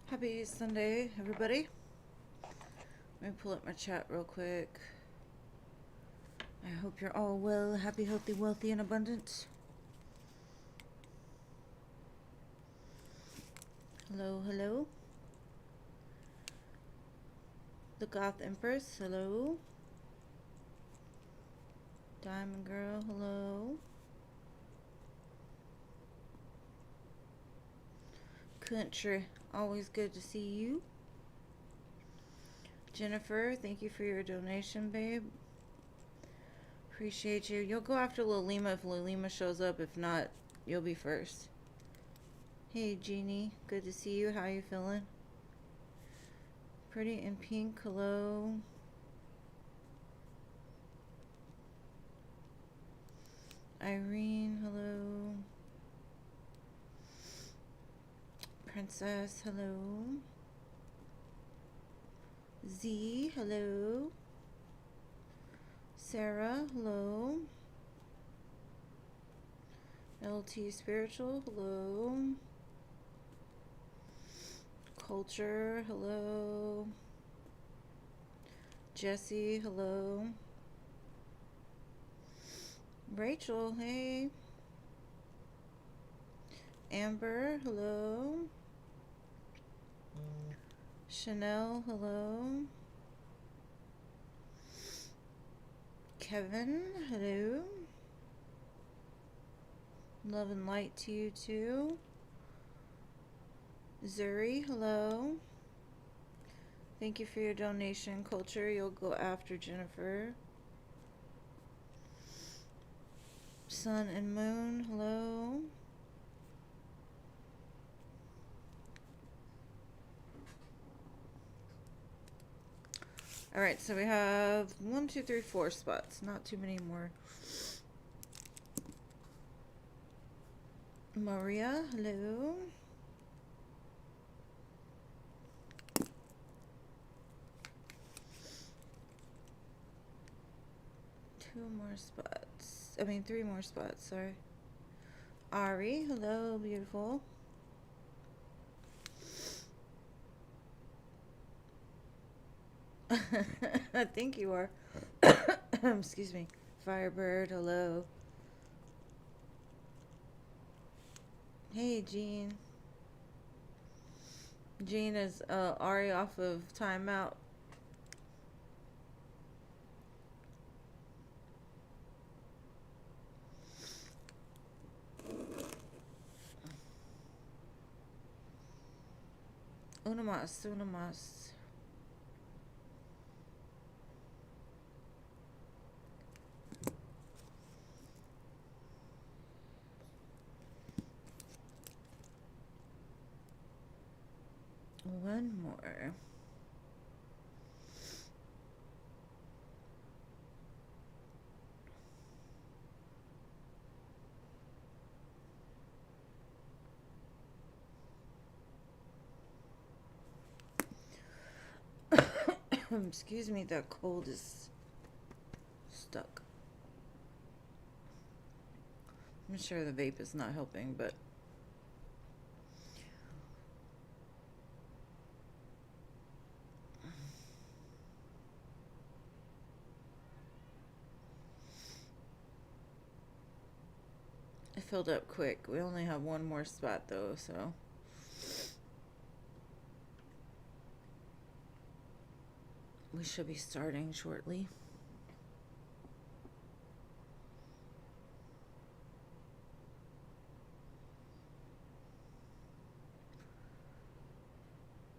Happy Sunday, everybody. Let me pull up my chat real quick. I hope you're all well, happy, healthy, wealthy, and abundant. Hello, hello. The Goth Empress, hello. Diamond Girl, hello. Country, always good to see you. Jennifer, thank you for your donation, babe. Appreciate you. You'll go after Lilima if Lilima shows up. If not, you'll be first. Hey, Jeannie. Good to see you. How you feeling? Pretty in pink. Hello. Irene. Hello. Princess. Hello. Z. Hello. Sarah. Hello. LT Spiritual. Hello. Culture. Hello. Jesse. Hello. Rachel. Hey. Amber. Hello. Chanel. Hello. Kevin. Hello. Love and light to you too. Zuri, hello. Thank you for your donation. Culture, you'll go after Jennifer. Sun and Moon, hello. Alright, so we have 1, 2, 3, 4 spots. Not too many more. Maria, hello. Three more spots, sorry. Ari, hello, beautiful. I think you are. Excuse me. Firebird, hello. Hey, Jean. Jean is Ari off of timeout. Unamas. One more. Excuse me, that cold is stuck. I'm sure the vape is not helping, but it filled up quick. We only have one more spot though, so we should be starting shortly.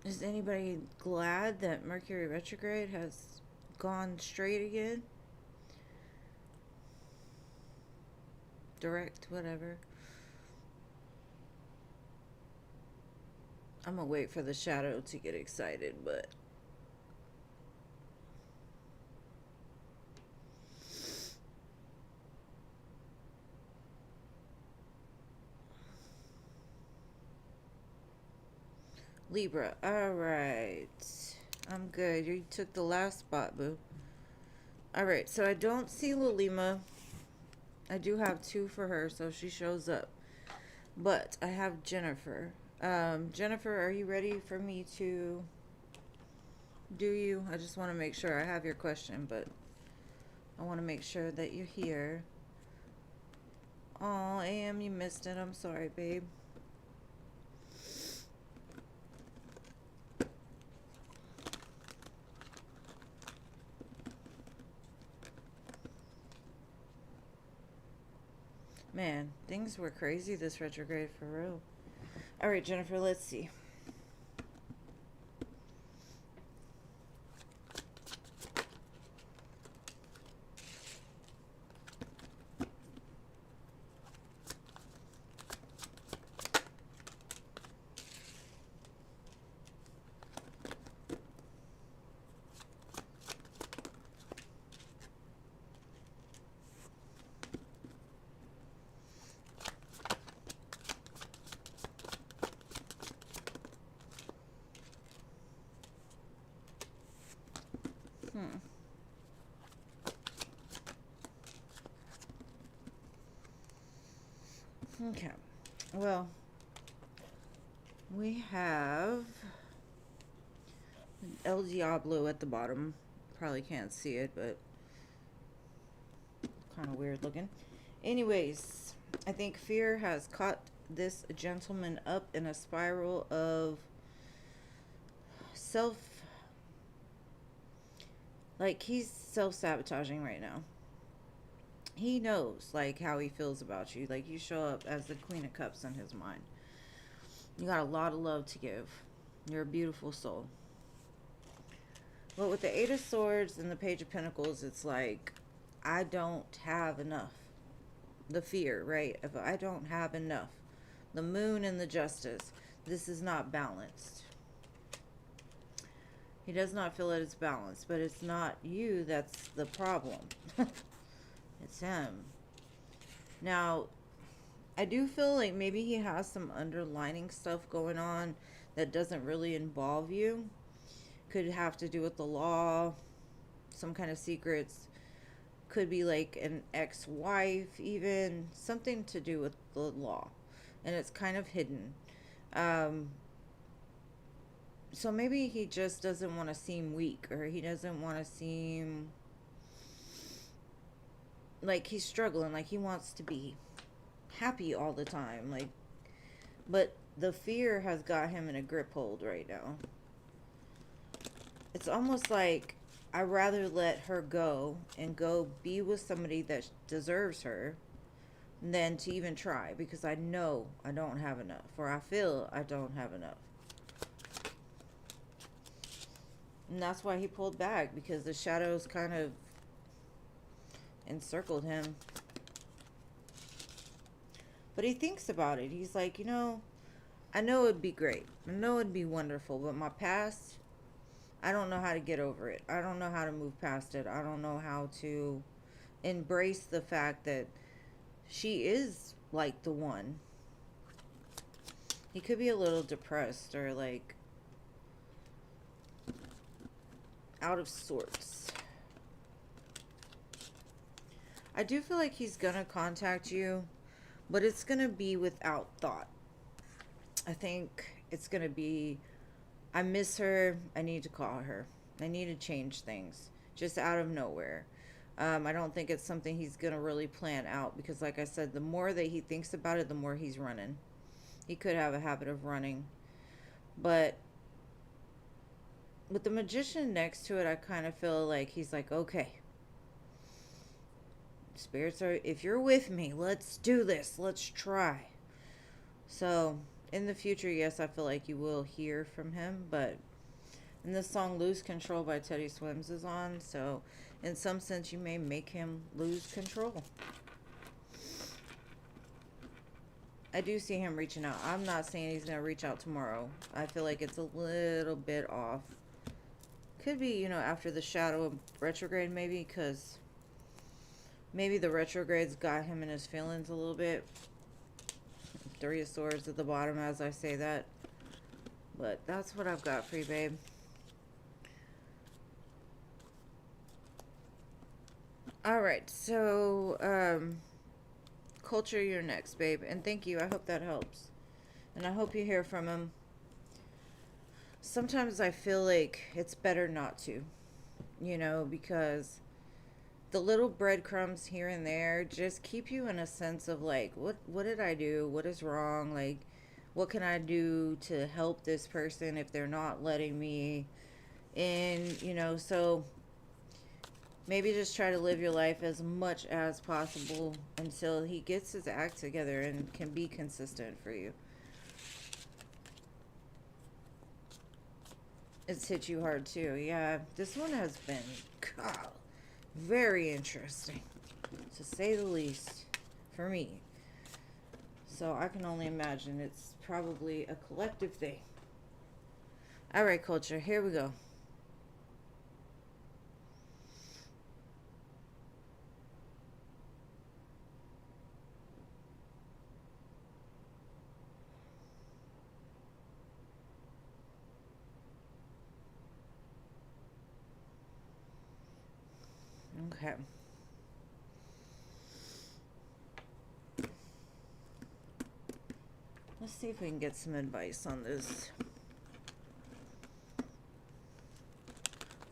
Is anybody glad that Mercury retrograde has gone straight again? Direct, whatever. I'm gonna wait for the shadow to get excited, but Libra, alright. I'm good. You took the last spot, boo. Alright, so I don't see Lilima. I do have 2 for her, so she shows up. But I have Jennifer. Jennifer, are you ready for me to do you? I just want to make sure I have your question, but I want to make sure that you're here. Oh, AM, you missed it. I'm sorry, babe. Man, things were crazy this retrograde for real. All right, Jennifer, let's see. Okay. Well, we have El Diablo at the bottom. Probably can't see it, but kind of weird looking. Anyways, I think fear has caught this gentleman up in a spiral of self, like he's self-sabotaging right now. He knows like how he feels about you. Like you show up as the Queen of Cups in his mind. You got a lot of love to give. You're a beautiful soul. But with the Eight of Swords and the Page of Pentacles, it's like, I don't have enough. The fear, right? If I don't have enough. The Moon and the Justice. This is not balanced. He does not feel that it's balanced, but it's not you that's the problem. It's him. Now, I do feel like maybe he has some underlining stuff going on that doesn't really involve you. Could have to do with the law, some kind of secrets. Could be like an ex-wife, even something to do with the law, and it's kind of hidden. So maybe he just doesn't want to seem weak, or he doesn't want to seem like he's struggling, like he wants to be happy all the time, like, but the fear has got him in a grip hold right now. It's almost like I'd rather let her go and go be with somebody that deserves her than to even try, because I know I don't have enough, or I feel I don't have enough. And that's why he pulled back, because the shadows kind of encircled him. But he thinks about it. He's like, you know, I know it'd be great. I know it'd be wonderful, but my past, I don't know how to get over it. I don't know how to move past it. I don't know how to embrace the fact that she is like the one. He could be a little depressed or like out of sorts. I do feel like he's gonna contact you, but it's gonna be without thought. I think it's gonna be, I miss her, I need to call her, I need to change things, just out of nowhere. I don't think it's something he's gonna really plan out, because like I said, the more that he thinks about it, the more he's running. He could have a habit of running. But with the Magician next to it, I kind of feel like he's like, okay, spirits are, if you're with me, let's do this, let's try. So in the future, yes, I feel like you will hear from him. But and this song Lose Control by Teddy Swims is on, so in some sense you may make him lose control. I do see him reaching out. I'm not saying he's going to reach out tomorrow. I feel like it's a little bit off. Could be, you know, after the shadow of retrograde maybe, because maybe the retrogrades got him in his feelings a little bit. Three of Swords at the bottom as I say that. But that's what I've got for you, babe. Alright, so, Culture, you're next, babe. And thank you. I hope that helps. And I hope you hear from him. Sometimes I feel like it's better not to, you know, because the little breadcrumbs here and there just keep you in a sense of like, what did I do? What is wrong? Like, what can I do to help this person if they're not letting me in, you know? So maybe just try to live your life as much as possible until he gets his act together and can be consistent for you. It's hit you hard too. Yeah, this one has been, God, very interesting, to say the least, for me. So I can only imagine it's probably a collective thing. All right, culture, here we go. Okay. Let's see if we can get some advice on this.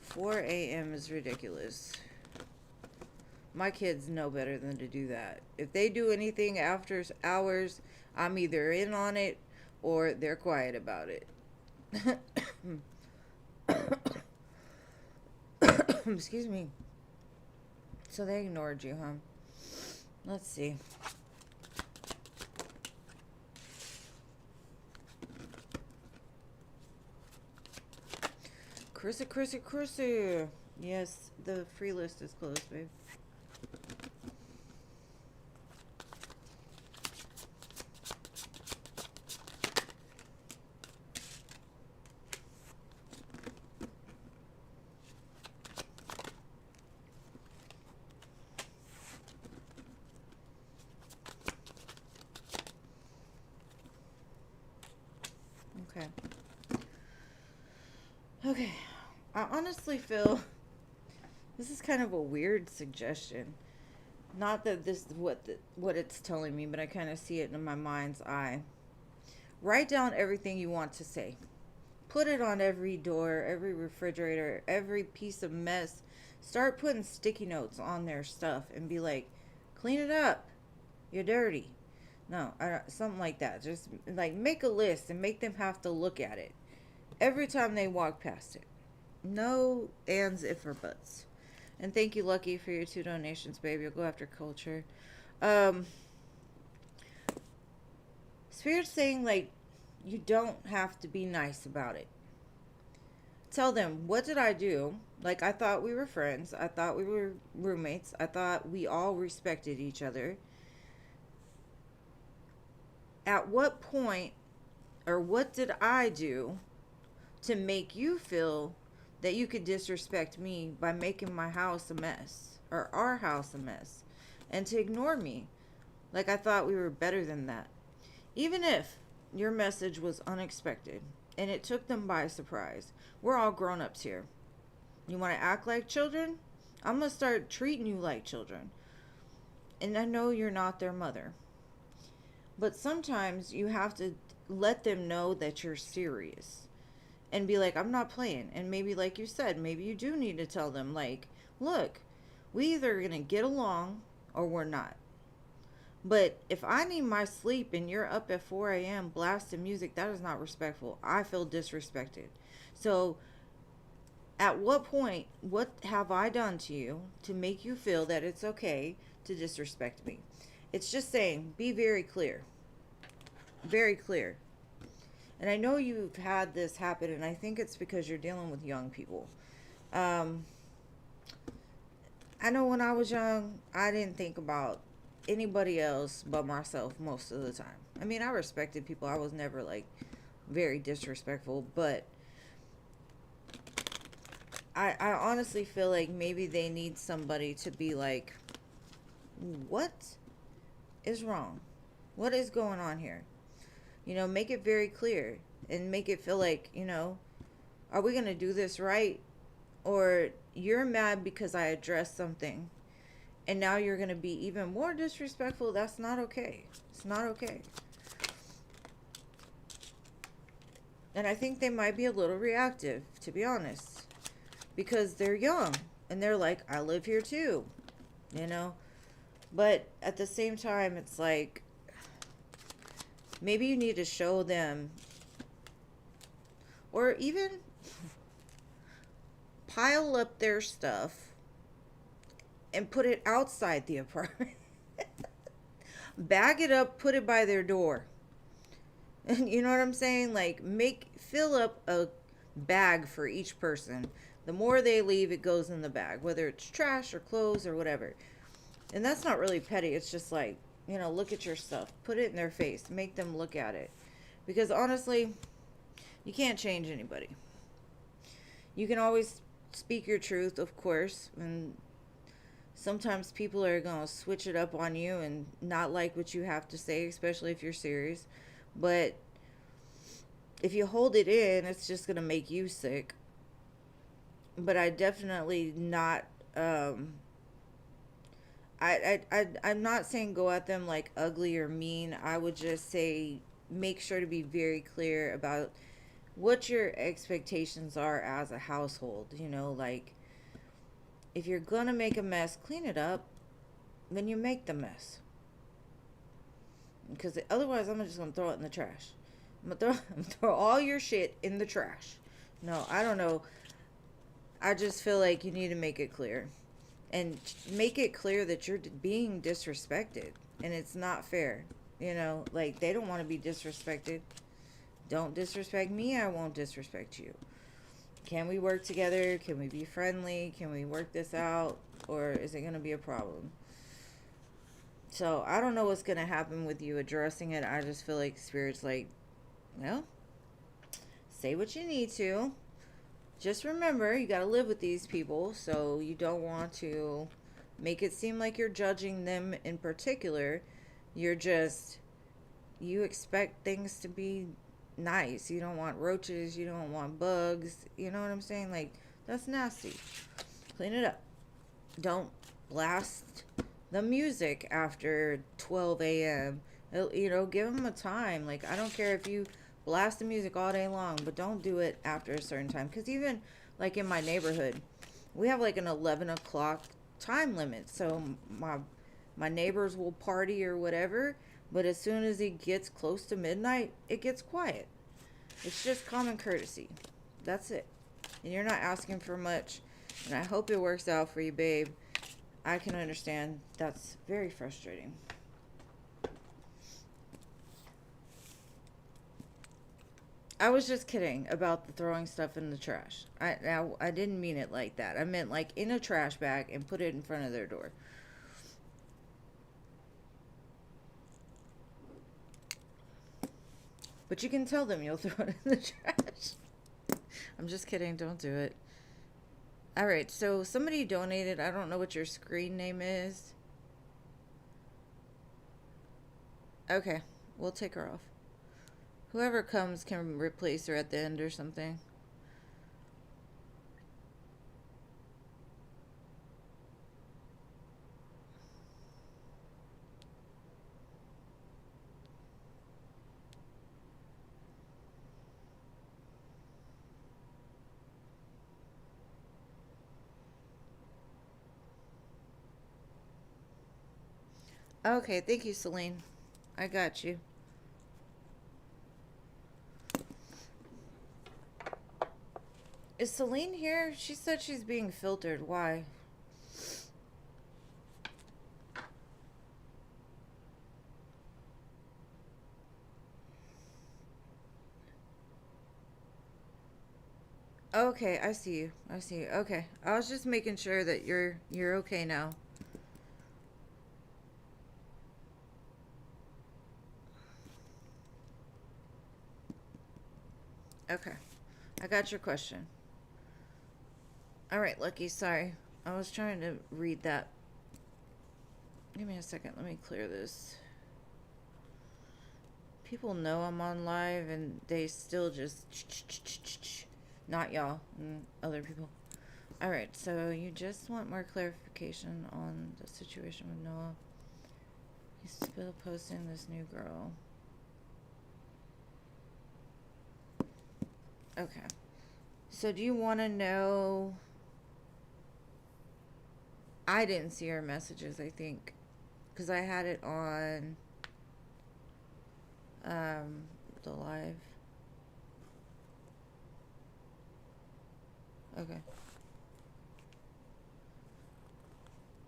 4 a.m. is ridiculous. My kids know better than to do that. If they do anything after hours, I'm either in on it or they're quiet about it. Excuse me. So they ignored you, huh? Let's see. Chrissy. Yes, the free list is closed, babe. Okay. Okay. I honestly feel this is kind of a weird suggestion. Not that this is what it's telling me, but I kind of see it in my mind's eye. Write down everything you want to say. Put it on every door, every refrigerator, every piece of mess. Start putting sticky notes on their stuff and be like, clean it up. You're dirty. No, something like that. Just like make a list and make them have to look at it every time they walk past it. No ands, if, or buts. And thank you, Lucky, for your 2 donations, baby. You'll go after culture. Spirit's saying, like, you don't have to be nice about it. Tell them, what did I do? Like, I thought we were friends. I thought we were roommates. I thought we all respected each other. At what point, or what did I do to make you feel that you could disrespect me by making my house a mess, or our house a mess, and to ignore me like I thought we were better than that? Even if your message was unexpected and it took them by surprise, we're all grown-ups here. You want to act like children? I'm going to start treating you like children. And I know you're not their mother, but sometimes you have to let them know that you're serious and be like, I'm not playing. And maybe, like you said, maybe you do need to tell them, like, look, we either are going to get along or we're not. But if I need my sleep and you're up at 4 a.m. blasting music, that is not respectful. I feel disrespected. So at what point, what have I done to you to make you feel that it's okay to disrespect me? It's just saying, be very clear. Very clear. And I know you've had this happen, and I think it's because you're dealing with young people. I know when I was young, I didn't think about anybody else but myself most of the time. I mean, I respected people. I was never, like, very disrespectful, but I honestly feel like maybe they need somebody to be like, what is wrong? What is going on here? You know, make it very clear and make it feel like, you know, are we going to do this right? Or you're mad because I addressed something and now you're going to be even more disrespectful. That's not okay. It's not okay. And I think they might be a little reactive, to be honest, because they're young and they're like, I live here too, you know? But at the same time, it's like, maybe you need to show them, or even pile up their stuff and put it outside the apartment. Bag it up, put it by their door. And you know what I'm saying? Like, fill up a bag for each person. The more they leave, it goes in the bag, whether it's trash or clothes or whatever. And that's not really petty. It's just like, you know, look at your stuff. Put it in their face. Make them look at it. Because honestly, you can't change anybody. You can always speak your truth, of course. And sometimes people are going to switch it up on you and not like what you have to say, especially if you're serious. But if you hold it in, it's just going to make you sick. But I definitely not, I'm not saying go at them like ugly or mean. I would just say make sure to be very clear about what your expectations are as a household. You know, like, if you're going to make a mess, clean it up. Then you make the mess. Because otherwise, I'm just going to throw it in the trash. I'm going to throw all your shit in the trash. No, I don't know. I just feel like you need to make it clear. And make it clear that you're being disrespected. And it's not fair. You know, like, they don't want to be disrespected. Don't disrespect me, I won't disrespect you. Can we work together? Can we be friendly? Can we work this out? Or is it going to be a problem? So, I don't know what's going to happen with you addressing it. I just feel like Spirit's like, well, say what you need to. Just remember, you got to live with these people. So, you don't want to make it seem like you're judging them in particular. You're just, you expect things to be nice. You don't want roaches. You don't want bugs. You know what I'm saying? Like, that's nasty. Clean it up. Don't blast the music after 12 a.m. You know, give them a time. Like, I don't care if you blast the music all day long, but don't do it after a certain time. Because even, like, in my neighborhood, we have, like, an 11 o'clock time limit. So my neighbors will party or whatever, but as soon as it gets close to midnight, it gets quiet. It's just common courtesy. That's it. And you're not asking for much. And I hope it works out for you, babe. I can understand. That's very frustrating. I was just kidding about the throwing stuff in the trash. I didn't mean it like that. I meant like in a trash bag and put it in front of their door. But you can tell them you'll throw it in the trash. I'm just kidding. Don't do it. All right. So somebody donated. I don't know what your screen name is. Okay. We'll take her off. Whoever comes can replace her at the end or something. Okay, thank you, Celine. I got you. Is Celine here? She said she's being filtered. Why? Okay, I see you. I see you. Okay. I was just making sure that you're okay now. Okay. I got your question. All right, Lucky. Sorry. I was trying to read that. Give me a second. Let me clear this. People know I'm on live and they still just not y'all and other people. All right, so you just want more clarification on the situation with Noah. He's still posting this new girl. Okay. So do you want to know? I didn't see her messages, I think, because I had it on the live. Okay.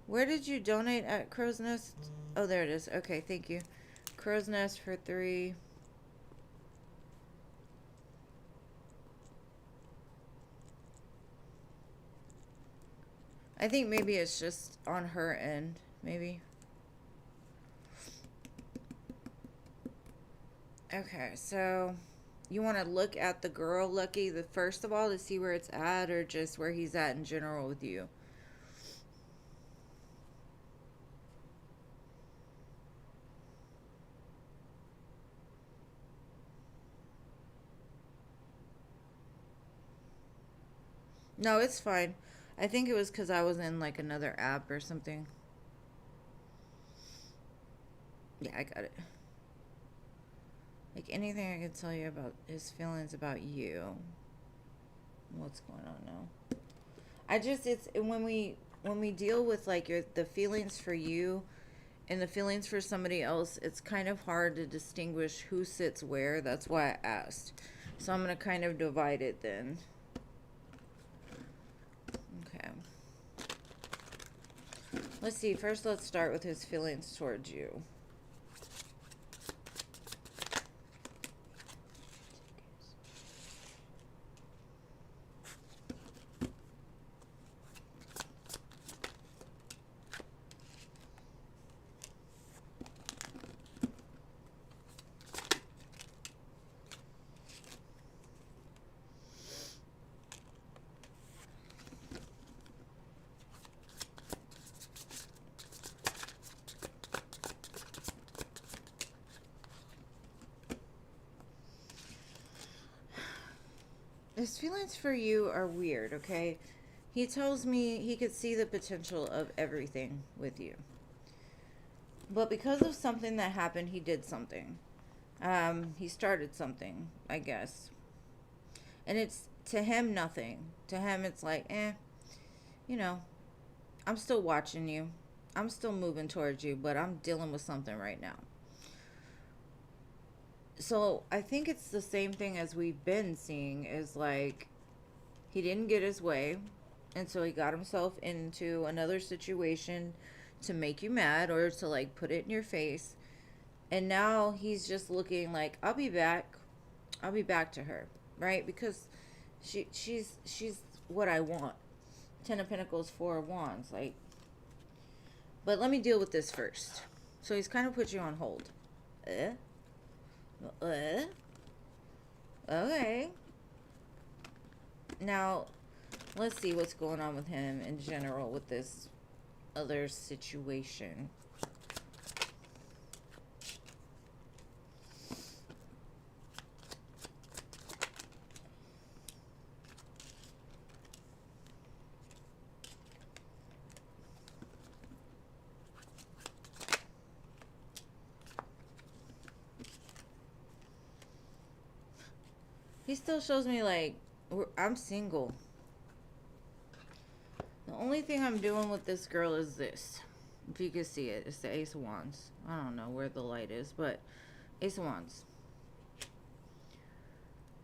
Where did you donate at Crow's Nest? Oh, there it is. Okay, thank you. Crow's Nest for 3. I think maybe it's just on her end. Maybe. Okay, so you want to look at the girl, Lucky, the first of all to see where it's at, or just where he's at in general with you? No, it's fine. I think it was because I was in like another app or something. Yeah, I got it. Like anything I can tell you about his feelings about you. What's going on now? It's when we deal with like the feelings for you and the feelings for somebody else, it's kind of hard to distinguish who sits where. That's why I asked. So I'm going to kind of divide it then. Okay. Let's see. First, let's start with his feelings towards you. His feelings for you are weird, okay? He tells me he could see the potential of everything with you. But because of something that happened, he did something. He started something, I guess. And it's, to him, nothing. To him, it's like, you know, I'm still watching you. I'm still moving towards you, but I'm dealing with something right now. So I think it's the same thing as we've been seeing, is like he didn't get his way, and so he got himself into another situation to make you mad or to like put it in your face. And now he's just looking like, I'll be back. I'll be back to her, right? Because she's what I want. 10 of Pentacles, 4 of Wands, like. But let me deal with this first. So he's kind of put you on hold. Okay. Now, let's see what's going on with him in general with this other situation. He still shows me like, I'm single. The only thing I'm doing with this girl is this. If you can see it, it's the Ace of Wands. I don't know where the light is, but Ace of Wands.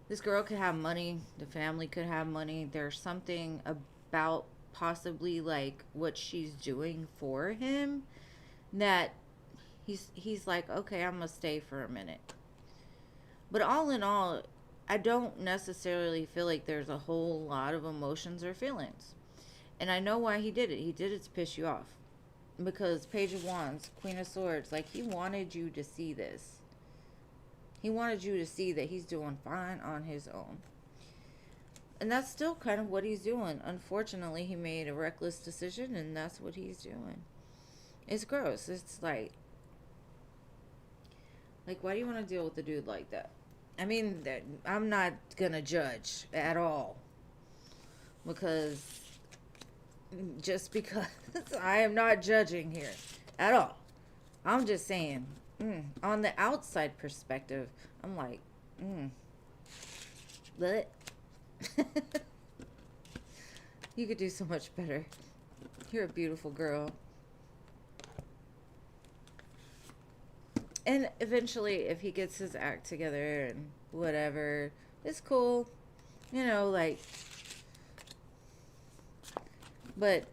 This girl could have money. The family could have money. There's something about possibly like what she's doing for him that he's like, okay, I'm gonna stay for a minute. But all in all, I don't necessarily feel like there's a whole lot of emotions or feelings. And I know why he did it. He did it to piss you off. Because Page of Wands, Queen of Swords, like he wanted you to see this. He wanted you to see that he's doing fine on his own. And that's still kind of what he's doing. Unfortunately, he made a reckless decision, and that's what he's doing. It's gross. It's like, why do you want to deal with a dude like that? I mean, I'm not going to judge at all. Because, just because I am not judging here at all. I'm just saying, on the outside perspective, I'm like, but You could do so much better. You're a beautiful girl. And eventually, if he gets his act together and whatever, it's cool. You know, like, but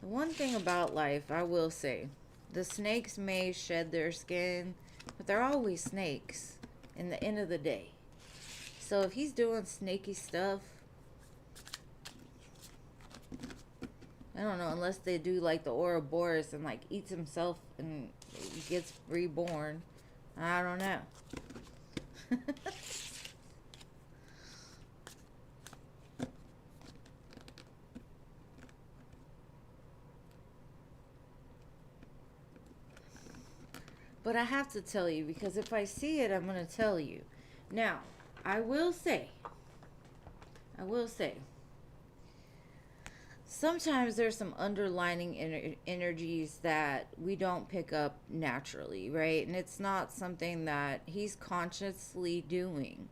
the one thing about life, I will say, the snakes may shed their skin, but they're always snakes in the end of the day. So if he's doing snaky stuff, I don't know, unless they do like the Ouroboros and like eats himself and gets reborn. I don't know. But I have to tell you, because if I see it, I'm going to tell you. Now, I will say, sometimes there's some underlining energies that we don't pick up naturally, right? And it's not something that he's consciously doing.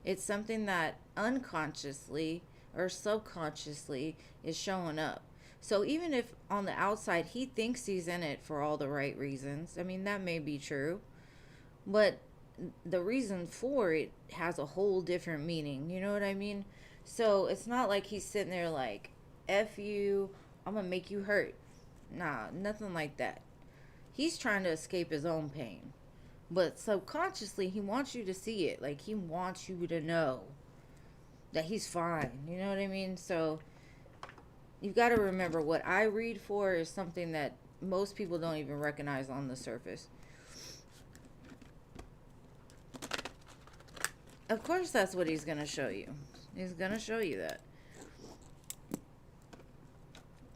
It's something that unconsciously or subconsciously is showing up. So even if on the outside he thinks he's in it for all the right reasons, I mean, that may be true, but the reason for it has a whole different meaning. You know what I mean? So it's not like he's sitting there like, F you, I'm gonna make you hurt. Nah, nothing like that. He's trying to escape his own pain. But subconsciously, he wants you to see it. Like, he wants you to know that he's fine. You know what I mean? So you've got to remember, what I read for is something that most people don't even recognize on the surface. Of course, that's what he's going to show you. He's going to show you that.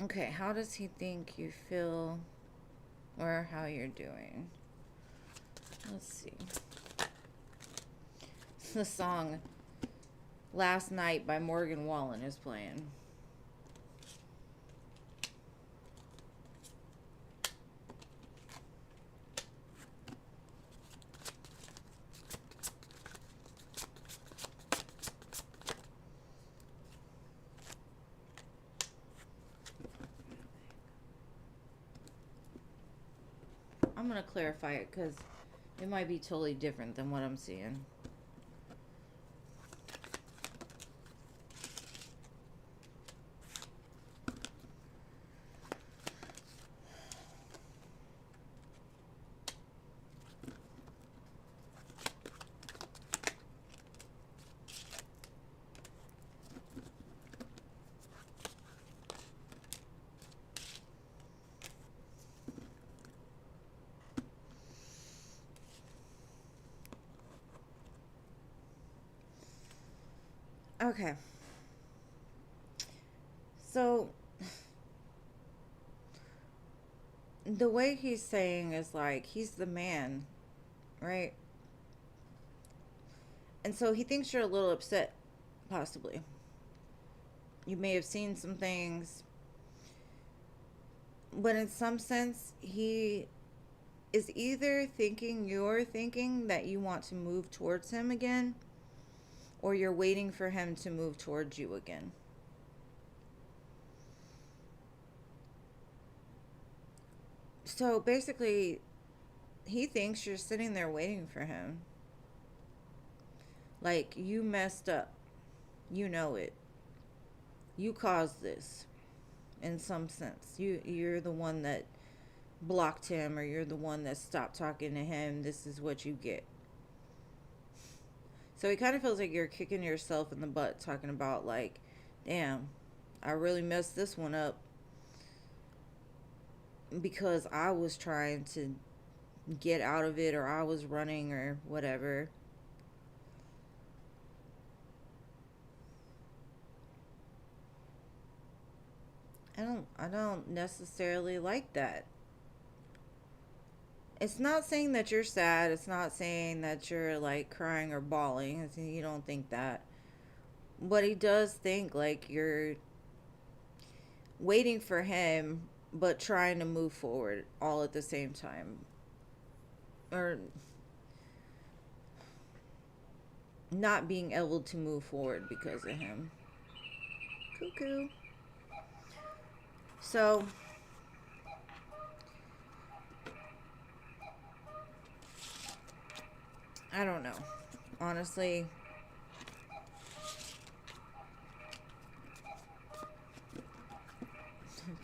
Okay, how does he think you feel or how you're doing? Let's see. The song Last Night by Morgan Wallen is playing. I'm going to clarify it because it might be totally different than what I'm seeing. Okay. So the way he's saying is like he's the man, right? And so he thinks you're a little upset, possibly. You may have seen some things, but in some sense, he is either thinking you're thinking that you want to move towards him again, or you're waiting for him to move towards you again. So basically, he thinks you're sitting there waiting for him. Like, you messed up. You know it. You caused this in some sense. You're the one that blocked him, or you're the one that stopped talking to him. This is what you get. So it kind of feels like you're kicking yourself in the butt, talking about like, damn, I really messed this one up because I was trying to get out of it, or I was running, or whatever. I don't necessarily like that. It's not saying that you're sad. It's not saying that you're like crying or bawling. You don't think that. But he does think like you're waiting for him, but trying to move forward all at the same time. Or not being able to move forward because of him. Cuckoo. So I don't know. Honestly,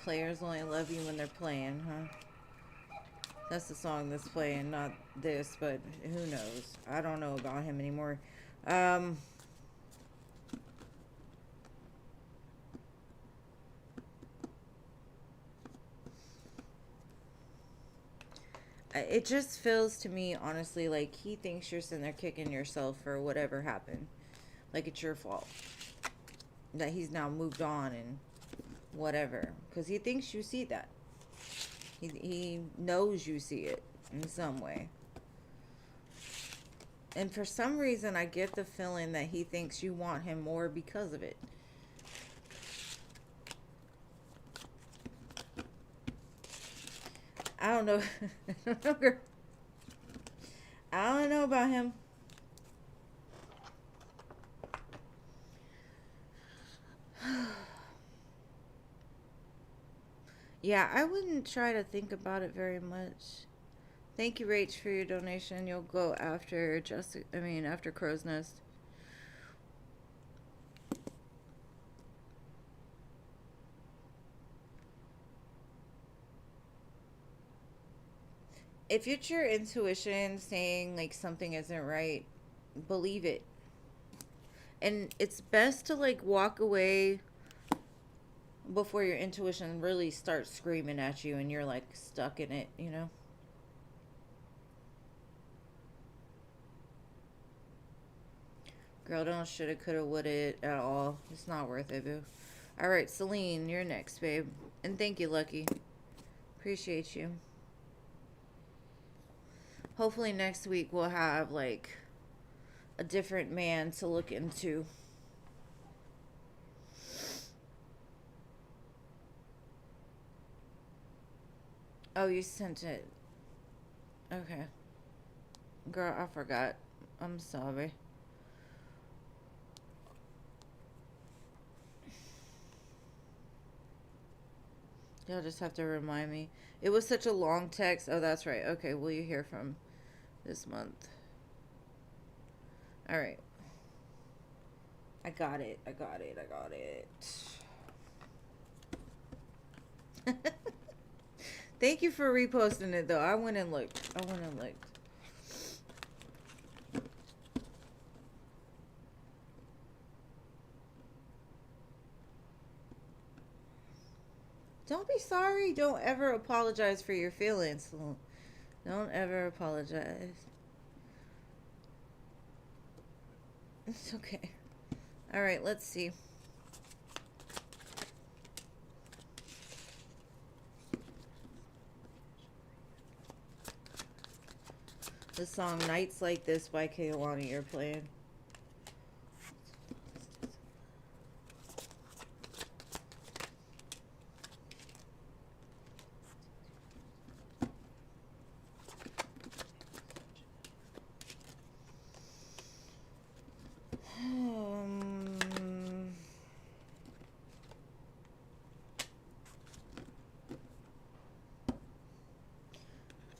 players only love you when they're playing, huh? That's the song that's playing, not this, but who knows? I don't know about him anymore. Um, it just feels to me, honestly, like he thinks you're sitting there kicking yourself for whatever happened. Like it's your fault. That he's now moved on and whatever. Because he thinks you see that. He knows you see it in some way. And for some reason, I get the feeling that he thinks you want him more because of it. I don't know. I don't know about him. Yeah, I wouldn't try to think about it very much. Thank you, Rach, for your donation. You'll go after after Crow's Nest. If it's your intuition saying like something isn't right, believe it. And it's best to like walk away before your intuition really starts screaming at you and you're like stuck in it, you know? Girl, don't shoulda, coulda, woulda it at all. It's not worth it, boo. All right, Celine, you're next, babe. And thank you, Lucky. Appreciate you. Hopefully next week we'll have like a different man to look into. Oh, you sent it. Okay. Girl, I forgot. I'm sorry. You'll just have to remind me. It was such a long text. Oh, that's right. Okay, will you hear from this month? All right. I got it. I got it. I got it. Thank you for reposting it, though. I went and looked. Don't be sorry. Don't ever apologize for your feelings. Don't ever apologize. It's okay. All right, let's see. The song Nights Like This by Kehlani you're playing.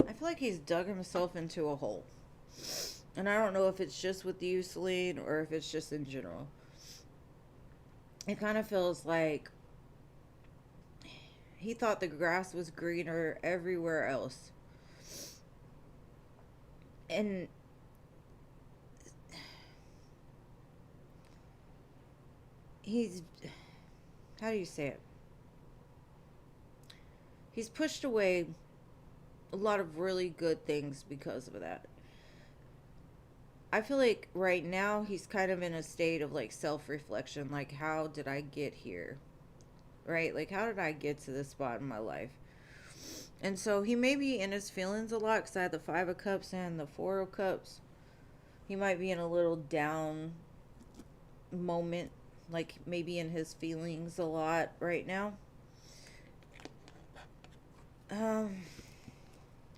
I feel like he's dug himself into a hole. And I don't know if it's just with you, Celine, or if it's just in general. It kind of feels like he thought the grass was greener everywhere else. And he's, how do you say it? He's pushed away a lot of really good things because of that. I feel like right now he's kind of in a state of like self-reflection, like how did I get here? Right? Like how did I get to this spot in my life? And so he may be in his feelings a lot because I had the 5 of Cups and the 4 of Cups. He might be in a little down moment, like maybe in his feelings a lot right now.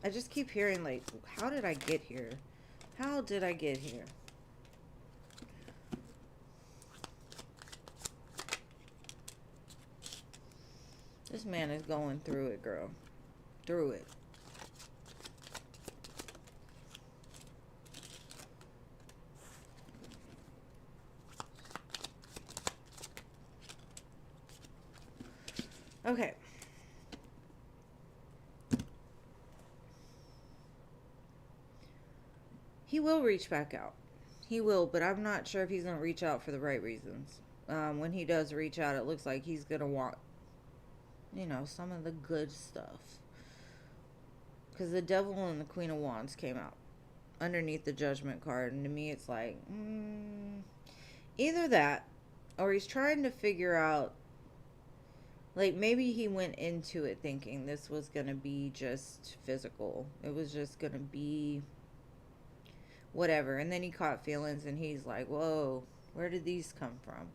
I just keep hearing like, how did I get here? How did I get here? This man is going through it, girl. Through it. Okay. He will reach back out. He will, but I'm not sure if he's going to reach out for the right reasons. When he does reach out, it looks like he's going to want, you know, some of the good stuff. Because the Devil and the Queen of Wands came out underneath the Judgment card. And to me, it's like, either that, or he's trying to figure out, like, maybe he went into it thinking this was going to be just physical. It was just going to be whatever. And then he caught feelings and he's like, whoa, where did these come from?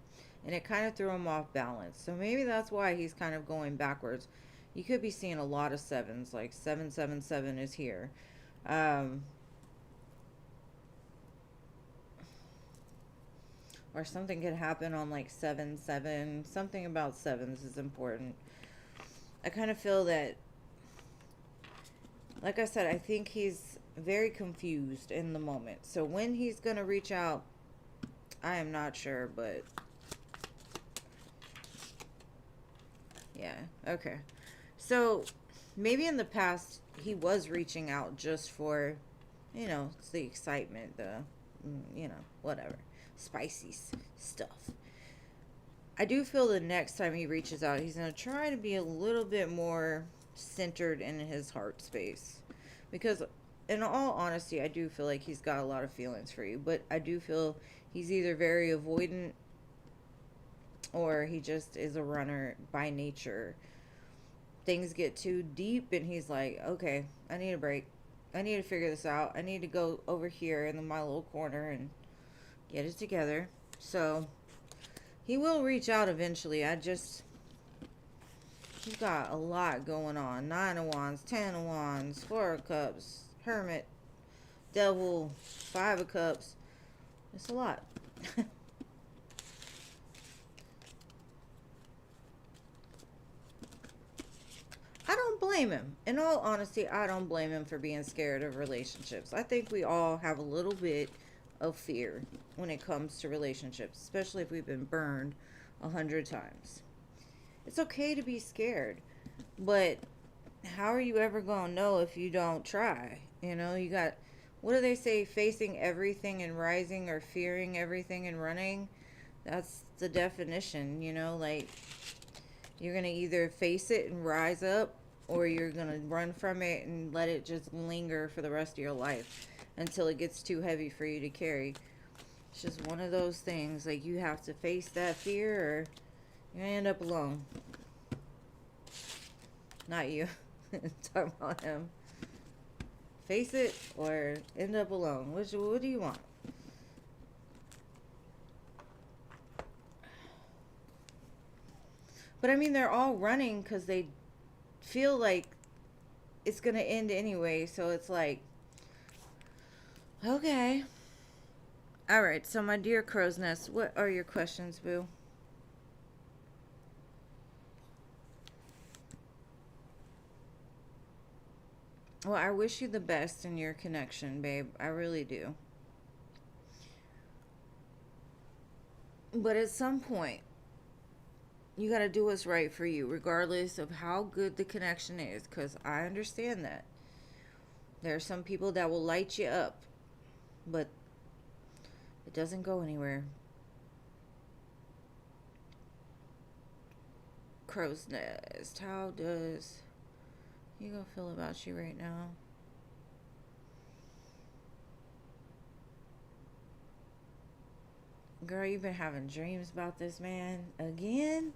And it kind of threw him off balance. So maybe that's why he's kind of going backwards. You could be seeing a lot of sevens, like 777 is here. Or something could happen on like 7-7. Something about sevens is important. I kind of feel that, like I said, I think he's very confused in the moment. So when he's going to reach out, I am not sure, but yeah, okay. So maybe in the past he was reaching out just for, you know, it's the excitement, the, you know, whatever, spicy stuff. I do feel the next time he reaches out, he's going to try to be a little bit more centered in his heart space. Because in all honesty, I do feel like he's got a lot of feelings for you. But I do feel he's either very avoidant or he just is a runner by nature. Things get too deep and he's like, okay, I need a break. I need to figure this out. I need to go over here in my little corner and get it together. So he will reach out eventually. He's got a lot going on. 9 of Wands, 10 of Wands, 4 of Cups, Hermit, Devil, 5 of Cups. It's a lot. I don't blame him. In all honesty, I don't blame him for being scared of relationships. I think we all have a little bit of fear when it comes to relationships, especially if we've been burned 100 times. It's okay to be scared, but how are you ever going to know if you don't try? You know, you got, what do they say, facing everything and rising, or fearing everything and running? That's the definition, you know, like you're going to either face it and rise up, or you're going to run from it and let it just linger for the rest of your life until it gets too heavy for you to carry. It's just one of those things, like you have to face that fear or you're going to end up alone. Not you. Talking about him. Face it or end up alone. What do you want? But I mean, they're all running because they feel like it's going to end anyway. So it's like, okay. All right. So my dear Crow's Nest, what are your questions, boo? Well, I wish you the best in your connection, babe. I really do. But at some point, you got to do what's right for you, regardless of how good the connection is, because I understand that. There are some people that will light you up, but it doesn't go anywhere. Crow's Nest, how does Hugo feel about you right now? Girl, you've been having dreams about this man again?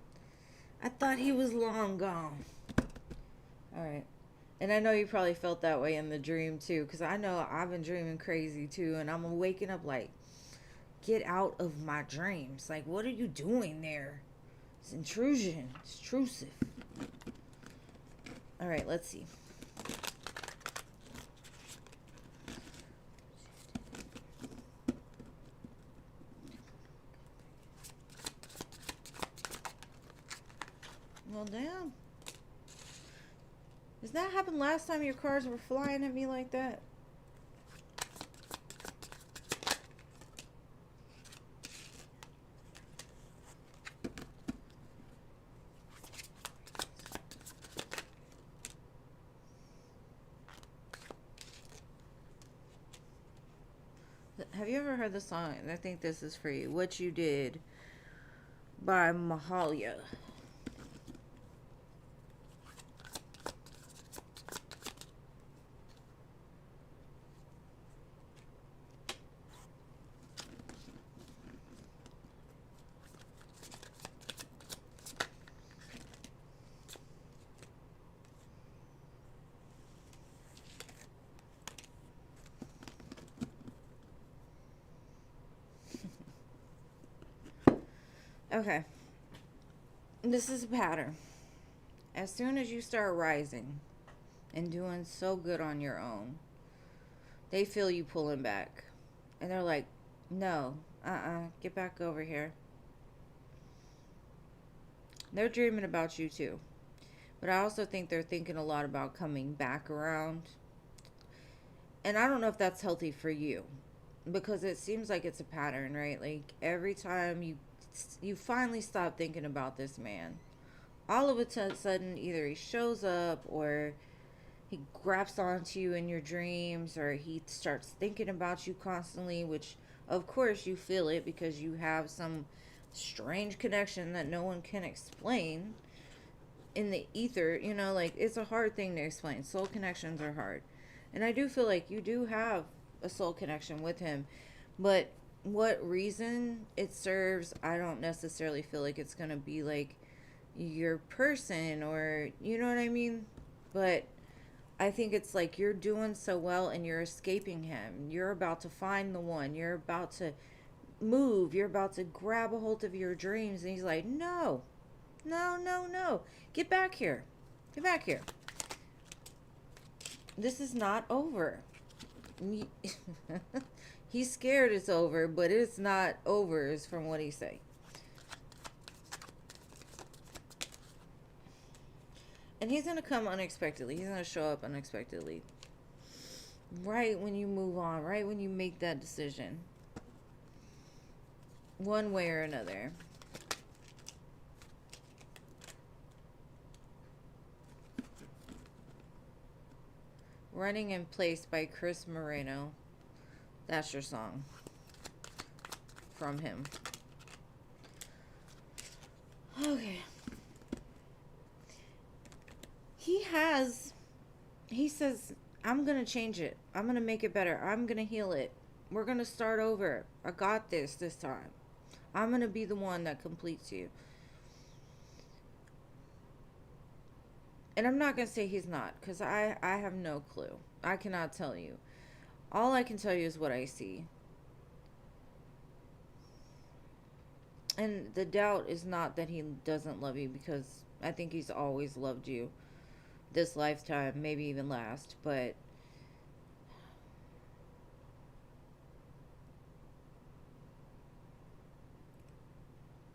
I thought he was long gone. Alright. And I know you probably felt that way in the dream too, because I know I've been dreaming crazy too, and I'm waking up like, get out of my dreams. Like, what are you doing there? It's intrusion. It's intrusive. Alright, let's see. Well, damn. Does that happen last time your cards were flying at me like that? Have you ever heard the song? I think this is for you. What You Did by Mahalia. Okay. This is a pattern. As soon as you start rising and doing so good on your own, they feel you pulling back. And they're like, no, get back over here. They're dreaming about you too. But I also think they're thinking a lot about coming back around. And I don't know if that's healthy for you. Because it seems like it's a pattern, right? Like every time you finally stop thinking about this man, all of a sudden either he shows up or he grabs onto you in your dreams, or he starts thinking about you constantly, which of course you feel it because you have some strange connection that no one can explain in the ether. You know, like it's a hard thing to explain. Soul connections are hard. And I do feel like you do have a soul connection with him, but what reason it serves, I don't necessarily feel like it's going to be like your person, or you know what I mean? But I think it's like you're doing so well and you're escaping him. You're about to find the one. You're about to move. You're about to grab a hold of your dreams. And he's like, no, no, no, no. Get back here. Get back here. This is not over. He's scared it's over, but it's not over, is from what he say. And he's going to come unexpectedly. He's going to show up unexpectedly. Right when you move on. Right when you make that decision. One way or another. Running in Place by Chris Moreno. That's your song. From him. Okay. He says, I'm going to change it. I'm going to make it better. I'm going to heal it. We're going to start over. I got this time. I'm going to be the one that completes you. And I'm not going to say he's not, because I have no clue. I cannot tell you. All I can tell you is what I see. And the doubt is not that he doesn't love you, because I think he's always loved you. This lifetime, maybe even last, but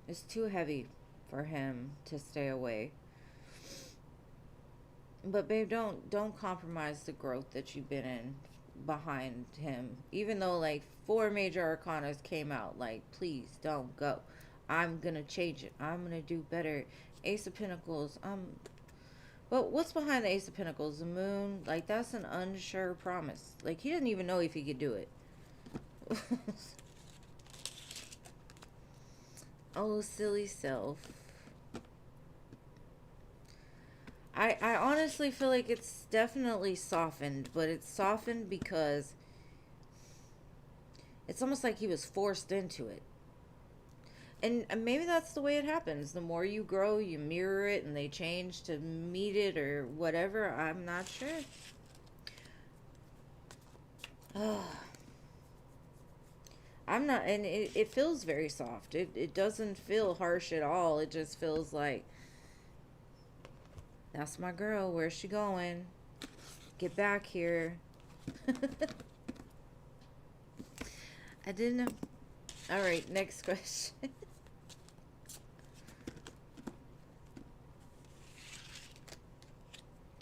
it's too heavy for him to stay away. But babe, don't compromise the growth that you've been in behind him. Even though like 4 major arcanas came out, like please don't go. I'm gonna change it. I'm gonna do better. Ace of Pentacles. But what's behind the Ace of Pentacles? The moon? Like, that's an unsure promise. Like, he didn't even know if he could do it. Oh, silly self. I honestly feel like it's definitely softened. But it's softened because it's almost like he was forced into it. And maybe that's the way it happens. The more you grow, you mirror it, and they change to meet it or whatever. I'm not sure. I'm not, and it feels very soft. It doesn't feel harsh at all. It just feels like, that's my girl. Where's she going? Get back here. I didn't know. All right, next question.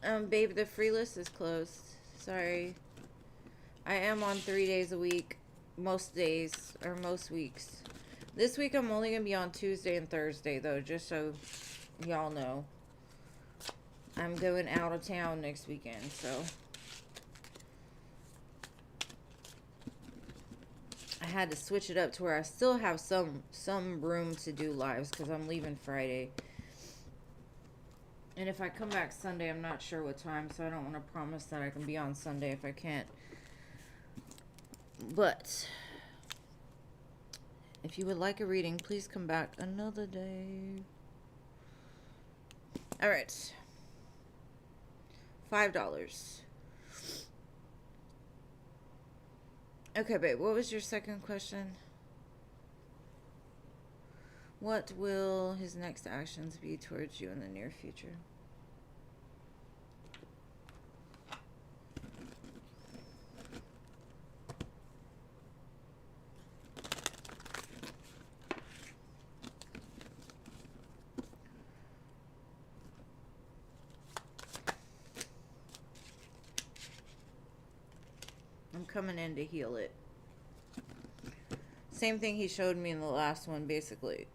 Babe, the free list is closed. Sorry. I am on 3 days a week. Most days, or most weeks. This week I'm only going to be on Tuesday and Thursday, though, just so y'all know. I'm going out of town next weekend, so. I had to switch it up to where I still have some room to do lives, because I'm leaving Friday. And if I come back Sunday, I'm not sure what time, so I don't want to promise that I can be on Sunday if I can't. But if you would like a reading, please come back another day. All right. $5. Okay, babe, what was your second question? What will his next actions be towards you in the near future? I'm coming in to heal it. Same thing he showed me in the last one, basically.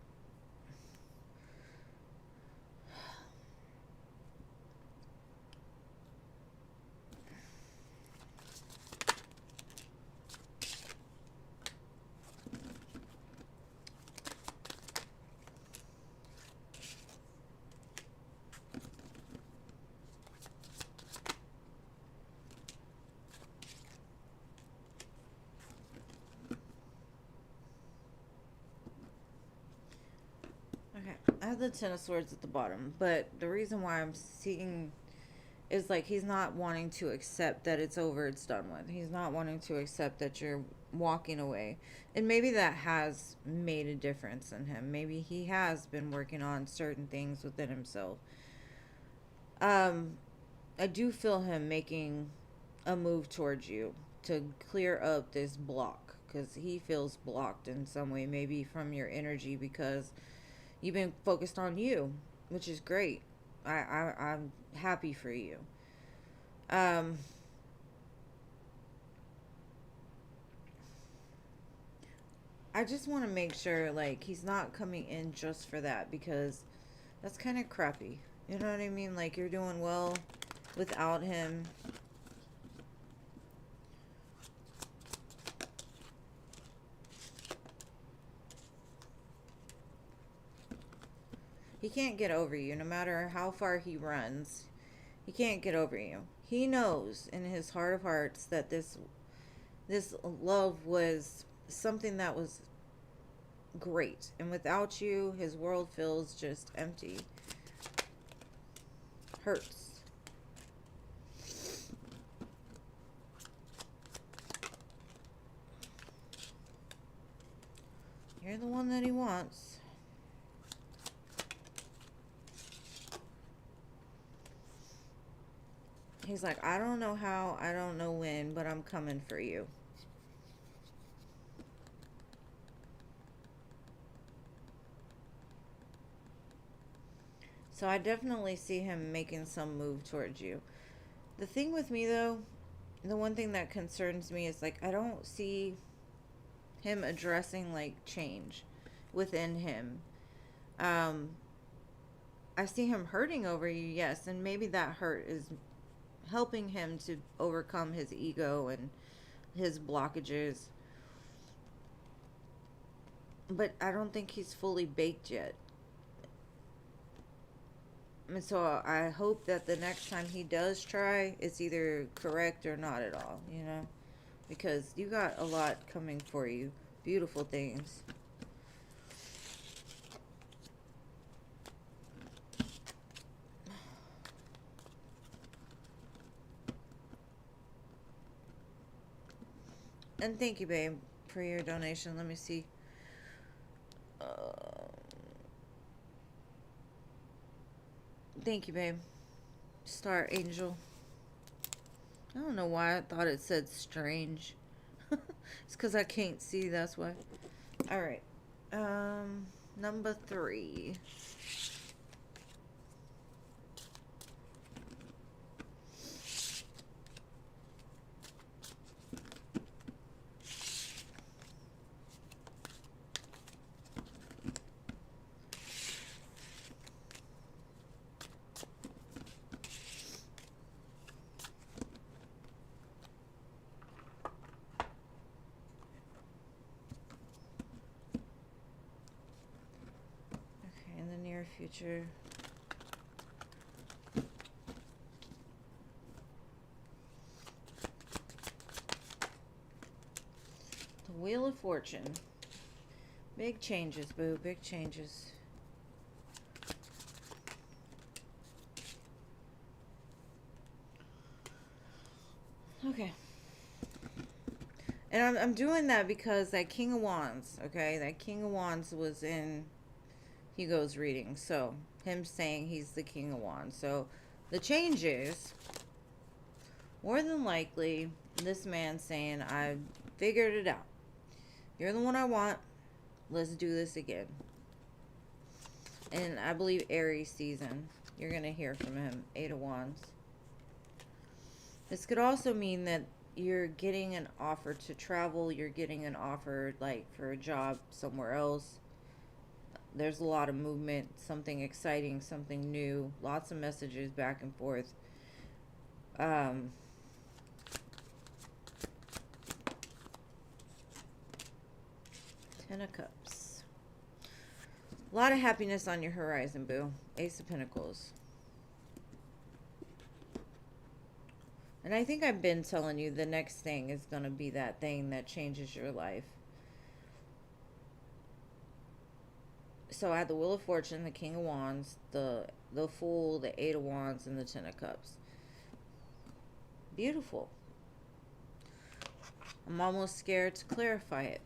I have the Ten of Swords at the bottom, but the reason why I'm seeing is like he's not wanting to accept that it's over, it's done with. He's not wanting to accept that you're walking away. And maybe that has made a difference in him. Maybe he has been working on certain things within himself. I do feel him making a move towards you to clear up this block, because he feels blocked in some way, maybe from your energy, because you've been focused on you, which is great. I'm happy for you. I just want to make sure, like, he's not coming in just for that, because that's kind of crappy. You know what I mean? Like, you're doing well without him. He can't get over you, no matter how far he runs. He can't get over you. He knows in his heart of hearts that this love was something that was great, and without you, his world feels just empty. Hurts. You're the one that he wants. He's like, I don't know how, I don't know when, but I'm coming for you. So I definitely see him making some move towards you. The thing with me, though, the one thing that concerns me is, like, I don't see him addressing, like, change within him. I see him hurting over you, yes, and maybe that hurt is helping him to overcome his ego and his blockages. But I don't think he's fully baked yet. And so I hope that the next time he does try, it's either correct or not at all, you know? Because you got a lot coming for you. Beautiful things. And thank you, babe, for your donation. Let me see. Thank you, babe. Star Angel. I don't know why I thought it said strange. It's because I can't see, that's why. Alright. Number 3. future. The Wheel of Fortune. Big changes, boo. Big changes. Okay. And I'm doing that because that King of Wands, okay? That King of Wands was in Hugo's reading. So, him saying he's the King of Wands. So, the change is, more than likely, this man saying, I figured it out. You're the one I want. Let's do this again. And I believe Aries season. You're going to hear from him. 8 of Wands. This could also mean that you're getting an offer to travel. You're getting an offer, like, for a job somewhere else. There's a lot of movement. Something exciting. Something new. Lots of messages back and forth. Ten of Cups. A lot of happiness on your horizon, boo. Ace of Pentacles. And I think I've been telling you the next thing is going to be that thing that changes your life. So I had the Wheel of Fortune, the King of Wands, the Fool, the 8 of Wands, and the 10 of Cups. Beautiful. I'm almost scared to clarify it.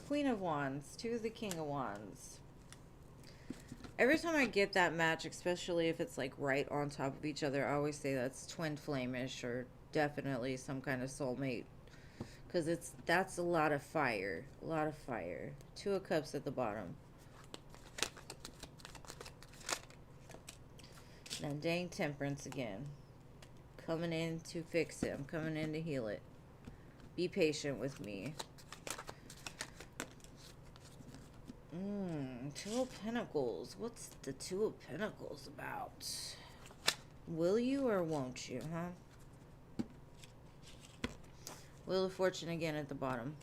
Queen of Wands to the King of Wands. Every time I get that match, especially if it's like right on top of each other, I always say that's twin flame-ish, or definitely some kind of soulmate, because that's a lot of fire. A lot of fire. 2 of Cups at the bottom. Now dang Temperance again. Coming in to fix it. I'm coming in to heal it. Be patient with me. 2 of Pentacles. What's the 2 of Pentacles about? Will you or won't you, huh? Wheel of Fortune again at the bottom.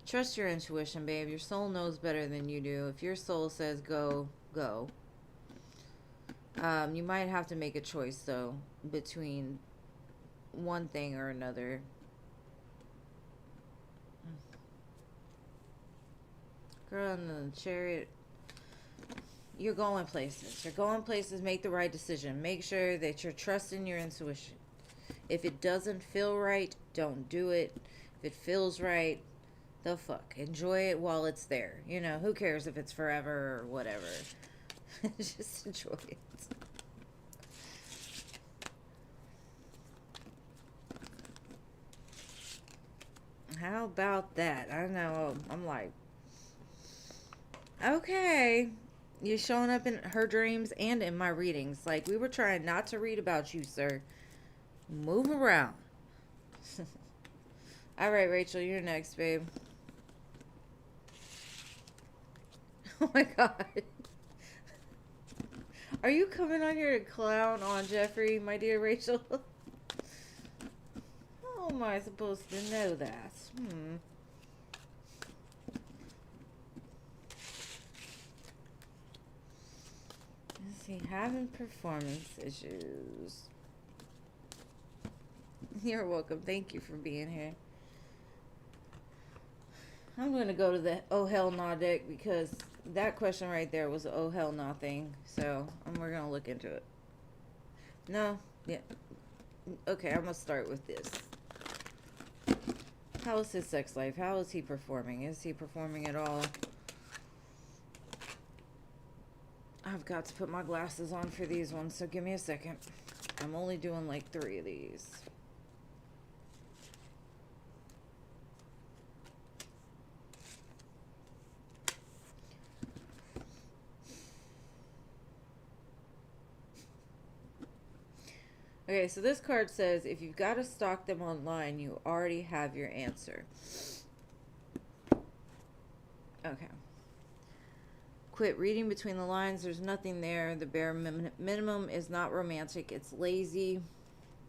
Trust your intuition, babe. Your soul knows better than you do. If your soul says go, go. You might have to make a choice, though, between one thing or another. Girl in the Chariot. You're going places. You're going places. Make the right decision. Make sure that you're trusting your intuition. If it doesn't feel right, don't do it. If it feels right, the fuck. Enjoy it while it's there. You know, who cares if it's forever or whatever. Just enjoy it. How about that? I know. I'm like, okay. You're showing up in her dreams and in my readings. Like, we were trying not to read about you, sir. Move around. All right, Rachel, you're next, babe. Oh my God. Are you coming on here to clown on Jeffrey, my dear Rachel? How am I supposed to know that? Let's see, having performance issues. You're welcome. Thank you for being here. I'm going to go to the oh hell nah deck because that question right there was the oh hell nah thing. So we're going to look into it. No? Yeah. Okay, I'm going to start with this. How is his sex life? How is he performing? Is he performing at all? I've got to put my glasses on for these ones, so give me a second. I'm only doing like 3 of these. Okay, so this card says, if you've got to stalk them online, you already have your answer. Okay. Quit reading between the lines. There's nothing there. The bare minimum is not romantic. It's lazy.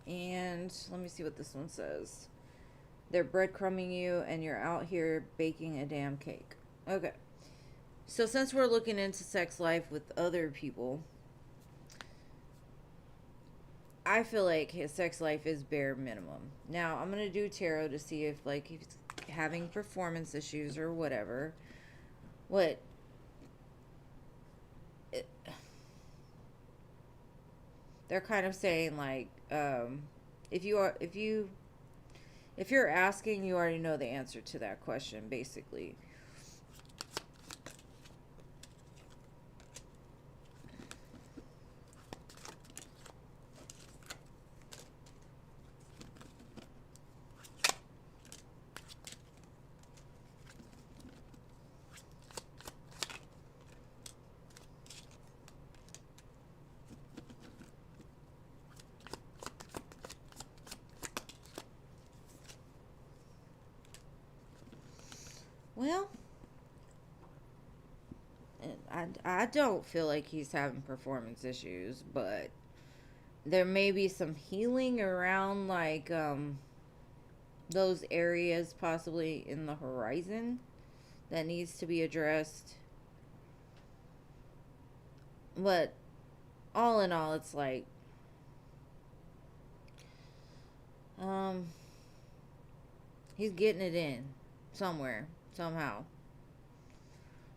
And let me see what this one says. They're breadcrumbing you, and you're out here baking a damn cake. Okay. So since we're looking into sex life with other people, I feel like his sex life is bare minimum. Now I'm gonna do tarot to see if like he's having performance issues or whatever. What it, they're kind of saying like, if you are if you're asking, you already know the answer to that question, basically. Well, I don't feel like he's having performance issues, but there may be some healing around like those areas possibly in the horizon that needs to be addressed. But all in all, it's like um he's getting it in somewhere, somehow.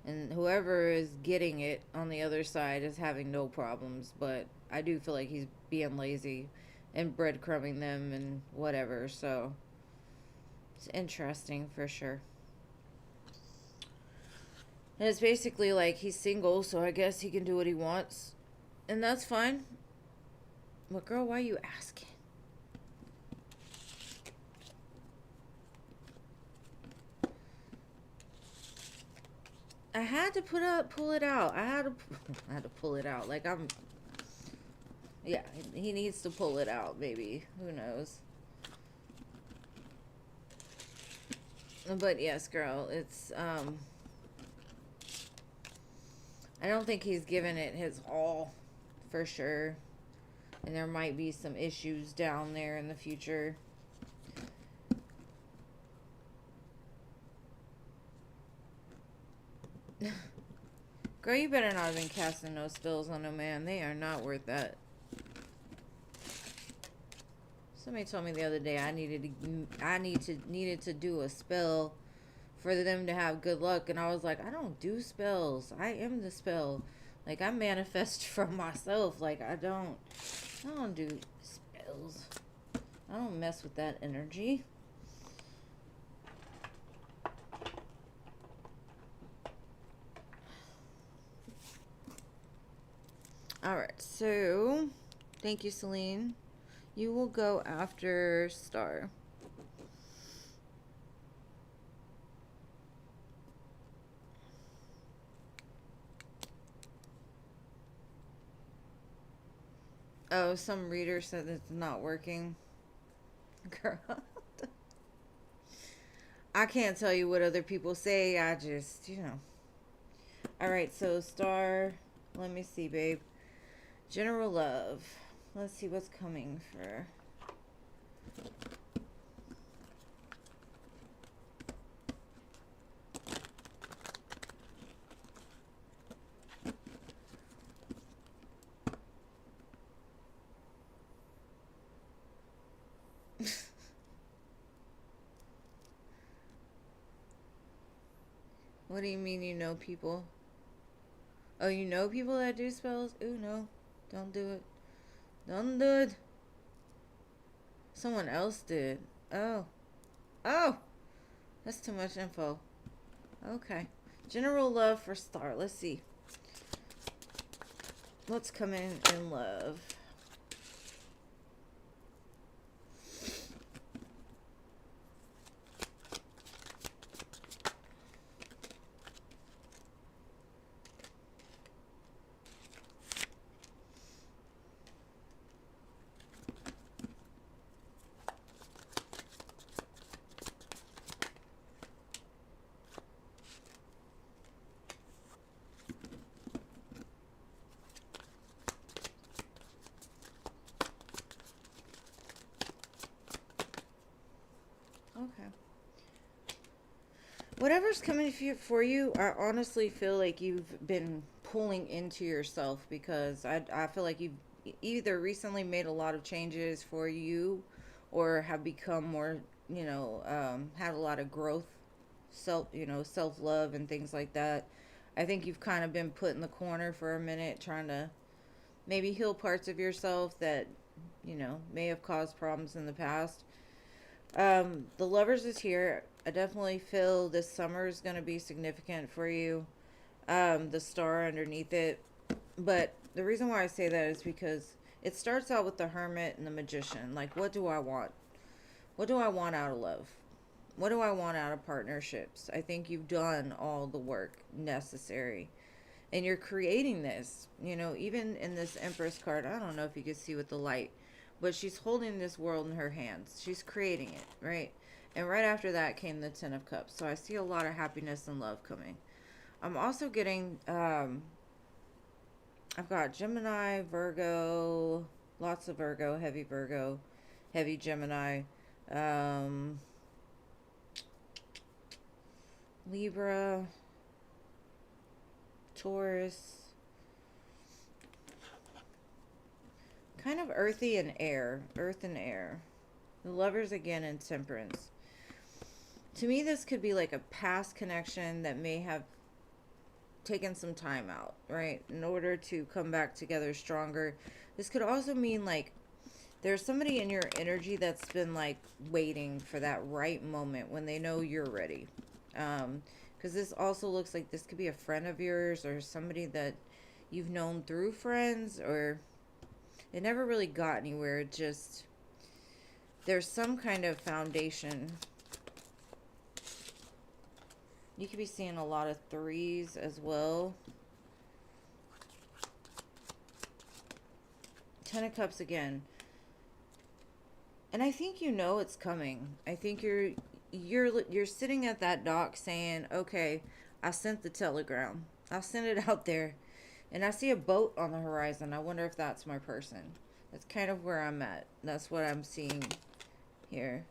And whoever is getting it on the other side is having no problems, but I do feel like he's being lazy and breadcrumbing them and whatever, so it's interesting for sure. And it's basically like he's single, so I guess he can do what he wants. And that's fine. But girl, why are you asking? I had to pull it out. I had to pull it out. Like yeah, he needs to pull it out, maybe. Who knows? But yes, girl, it's I don't think he's given it his all, for sure. And there might be some issues down there in the future. Girl, you better not have been casting no spells on a man. They are not worth that. Somebody told me the other day I needed to do a spell for them to have good luck, and I was like, I don't do spells. I am the spell. Like, I manifest from myself. Like, I don't do spells. I don't mess with that energy. Alright, so thank you, Celine. You will go after Star. Oh, some reader said it's not working. Girl. I can't tell you what other people say. I just, Alright, so Star, let me see, babe. General love. Let's see what's coming for. What do you mean you know people? Oh, you know people that do spells? Ooh, no. Don't do it. Don't do it. Someone else did. Oh. Oh! That's too much info. Okay. General love for Star. Let's see. What's coming in love? Lovers coming for you, I honestly feel like you've been pulling into yourself, because I feel like you've either recently made a lot of changes for you, or have become more, had a lot of growth, self love and things like that. I think you've kind of been put in the corner for a minute, trying to maybe heal parts of yourself that, may have caused problems in the past. The Lovers is here. I definitely feel this summer is going to be significant for you. The star underneath it. But the reason why I say that is because it starts out with the Hermit and the Magician. Like, what do I want? What do I want out of love? What do I want out of partnerships? I think you've done all the work necessary. And you're creating this. Even in this Empress card, I don't know if you can see with the light, but she's holding this world in her hands. She's creating it, right? And right after that came the Ten of Cups. So I see a lot of happiness and love coming. I'm also getting, I've got Gemini, Virgo, lots of Virgo, heavy Gemini, um, Libra, Taurus, kind of earthy and air, earth and air. The Lovers again in Temperance. To me, this could be like a past connection that may have taken some time out, right, in order to come back together stronger. This could also mean like there's somebody in your energy that's been like waiting for that right moment when they know you're ready. Because this also looks like this could be a friend of yours, or somebody that you've known through friends, or it never really got anywhere. It just, there's some kind of foundation. You could be seeing a lot of threes as well. Ten of Cups again. And I think it's coming. I think you're sitting at that dock saying, okay, I sent the telegram. I sent it out there. And I see a boat on the horizon. I wonder if that's my person. That's kind of where I'm at. That's what I'm seeing here.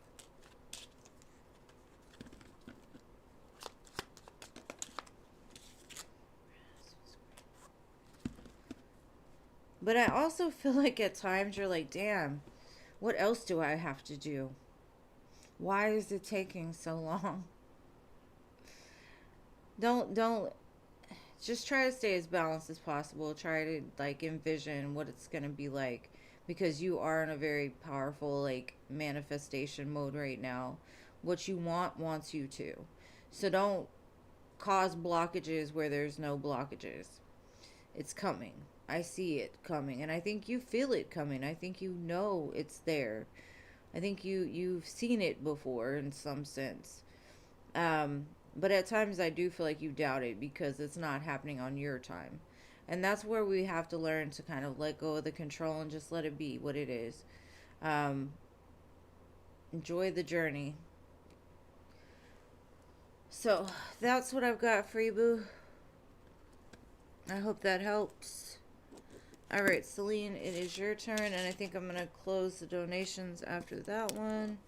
But I also feel like at times you're like, damn, what else do I have to do? Why is it taking so long? Don't just try to stay as balanced as possible. Try to like envision what it's going to be like, because you are in a very powerful like manifestation mode right now. What you want wants you to. So don't cause blockages where there's no blockages. It's coming. I see it coming, and I think you feel it coming. I think it's there. I think you've seen it before in some sense. But at times I do feel like you doubt it because it's not happening on your time. And that's where we have to learn to kind of let go of the control and just let it be what it is. Enjoy the journey. So that's what I've got for you, boo. I hope that helps. All right, Celine, it is your turn, and I think I'm going to close the donations after that one.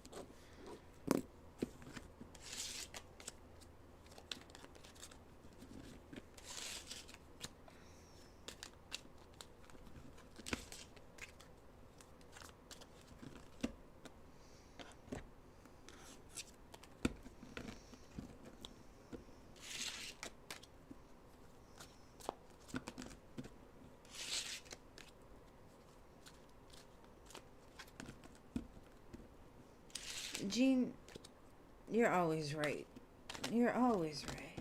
Jean, you're always right. You're always right.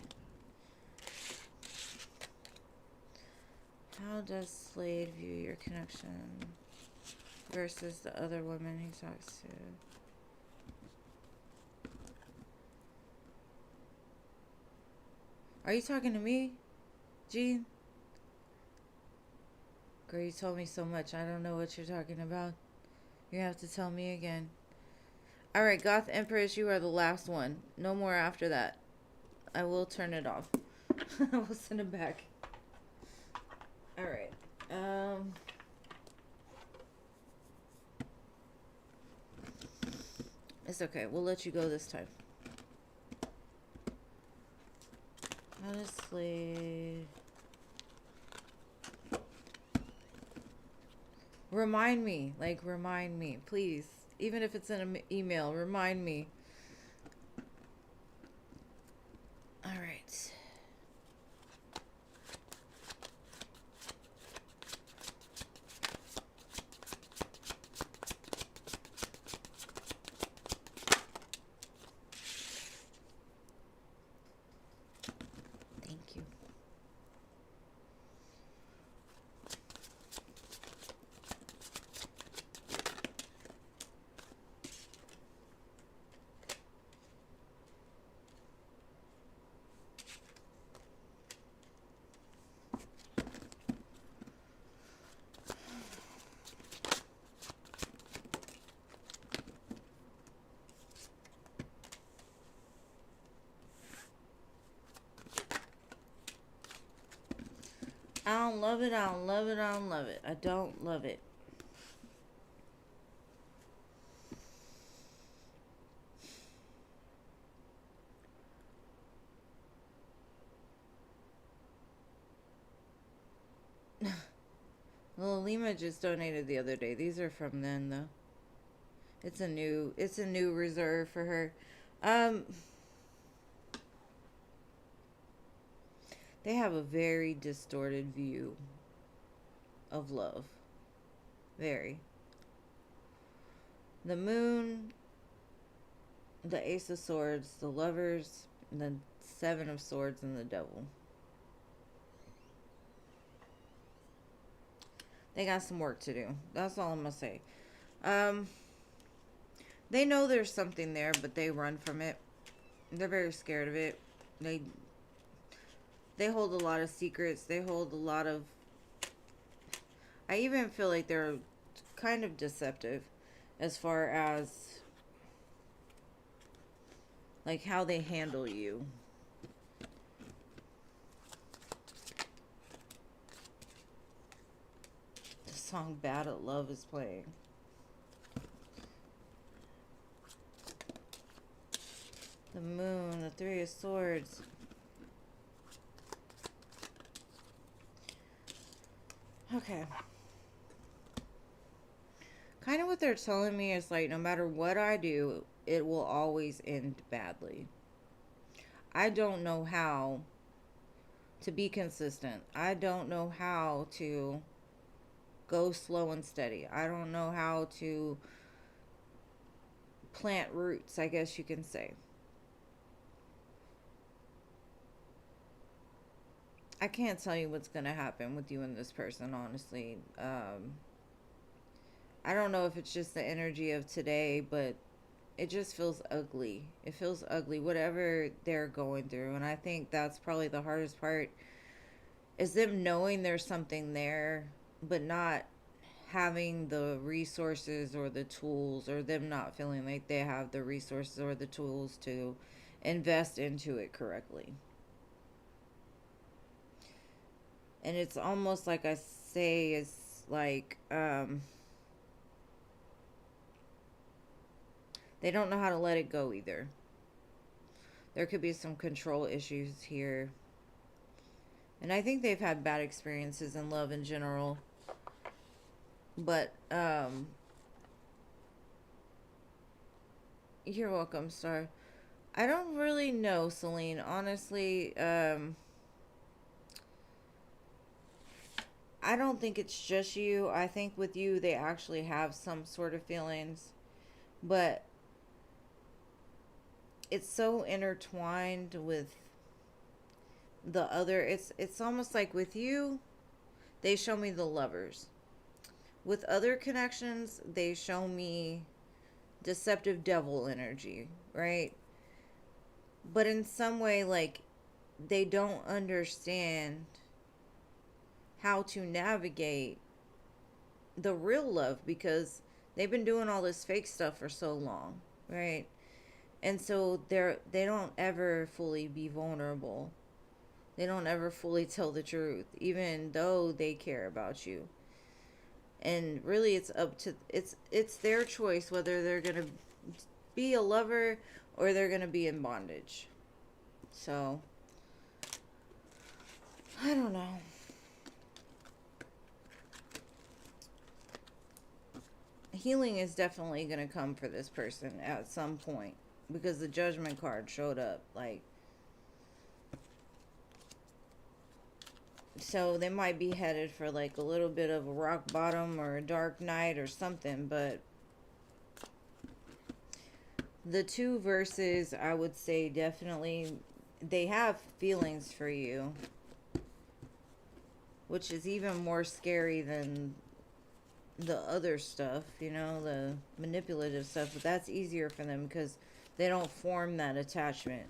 How does Slade view your connection versus the other women he talks to? Are you talking to me, Jean? Girl, you told me so much. I don't know what you're talking about. You have to tell me again. Alright, Goth Empress, you are the last one. No more after that. I will turn it off. I will send it back. Alright. It's okay. We'll let you go this time. Honestly, remind me, like, remind me, please. Even if it's in an email, remind me. All right. Thank you. I don't love it. I don't love it. I don't love it. I don't love it. Well, Lima just donated the other day. These are from then, though. It's a new reserve for her. Um, they have a very distorted view of love. Very. The moon, the ace of swords, the lovers, and the seven of swords, and the devil. They got some work to do. That's all I'm gonna say. Um, they know there's something there, but they run from it. They're very scared of it. They they hold a lot of secrets. They hold a lot of. I even feel like they're kind of deceptive as far as like how they handle you. The song Bad at Love is playing. The moon, the three of swords. Okay. Kind of what they're telling me is like no matter what I do, it will always end badly. I don't know how to be consistent. I don't know how to go slow and steady. I don't know how to plant roots, I guess you can say. I can't tell you what's going to happen with you and this person, honestly. I don't know if it's just the energy of today, but it just feels ugly. It feels ugly, whatever they're going through. And I think that's probably the hardest part is them knowing there's something there, but not having the resources or the tools, or them not feeling like they have the resources or the tools to invest into it correctly. And it's almost like I say, it's like, they don't know how to let it go either. There could be some control issues here. And I think they've had bad experiences in love in general. But, you're welcome, Star. I don't really know, Celine. Honestly, I don't think it's just you. I think with you, they actually have some sort of feelings. But it's so intertwined with the other. It's almost like with you, they show me the lovers. With other connections, they show me deceptive devil energy, right? But in some way, like, they don't understand how to navigate the real love because they've been doing all this fake stuff for so long, right? And so they don't ever fully be vulnerable. They don't ever fully tell the truth, even though they care about you. And really, it's up to it's their choice whether they're gonna be a lover or they're gonna be in bondage. So healing is definitely going to come for this person at some point, because the Judgment card showed up. Like, so they might be headed for like a little bit of a rock bottom or a dark night or something, but the two verses, I would say, definitely they have feelings for you, which is even more scary than the other stuff, you know, the manipulative stuff. But that's easier for them because they don't form that attachment.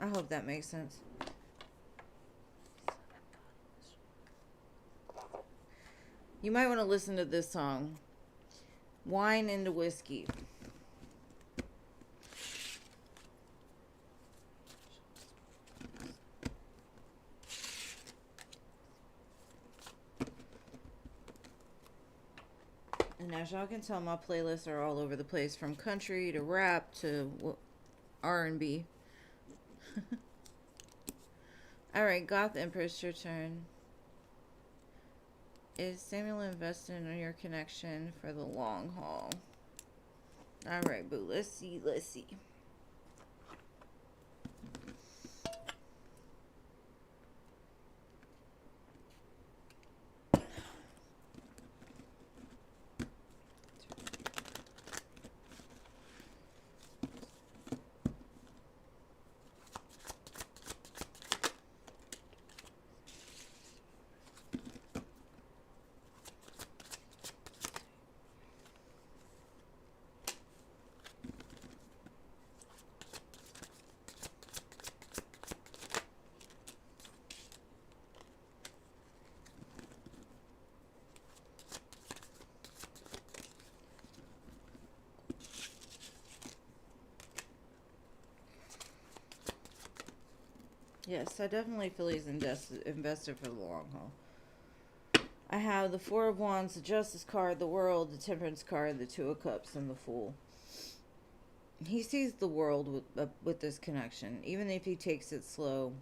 I hope that makes sense. You might want to listen to this song, Wine into Whiskey. And as y'all can tell, my playlists are all over the place, from country to rap to R&B. Alright, Goth Empress, your turn. Is Samuel invested in your connection for the long haul? Alright, boo. Let's see. Let's see. Yes, I definitely feel he's invested for the long haul. I have the Four of Wands, the Justice card, the World, the Temperance card, the Two of Cups, and the Fool. He sees the world with this connection. Even if he takes it slow,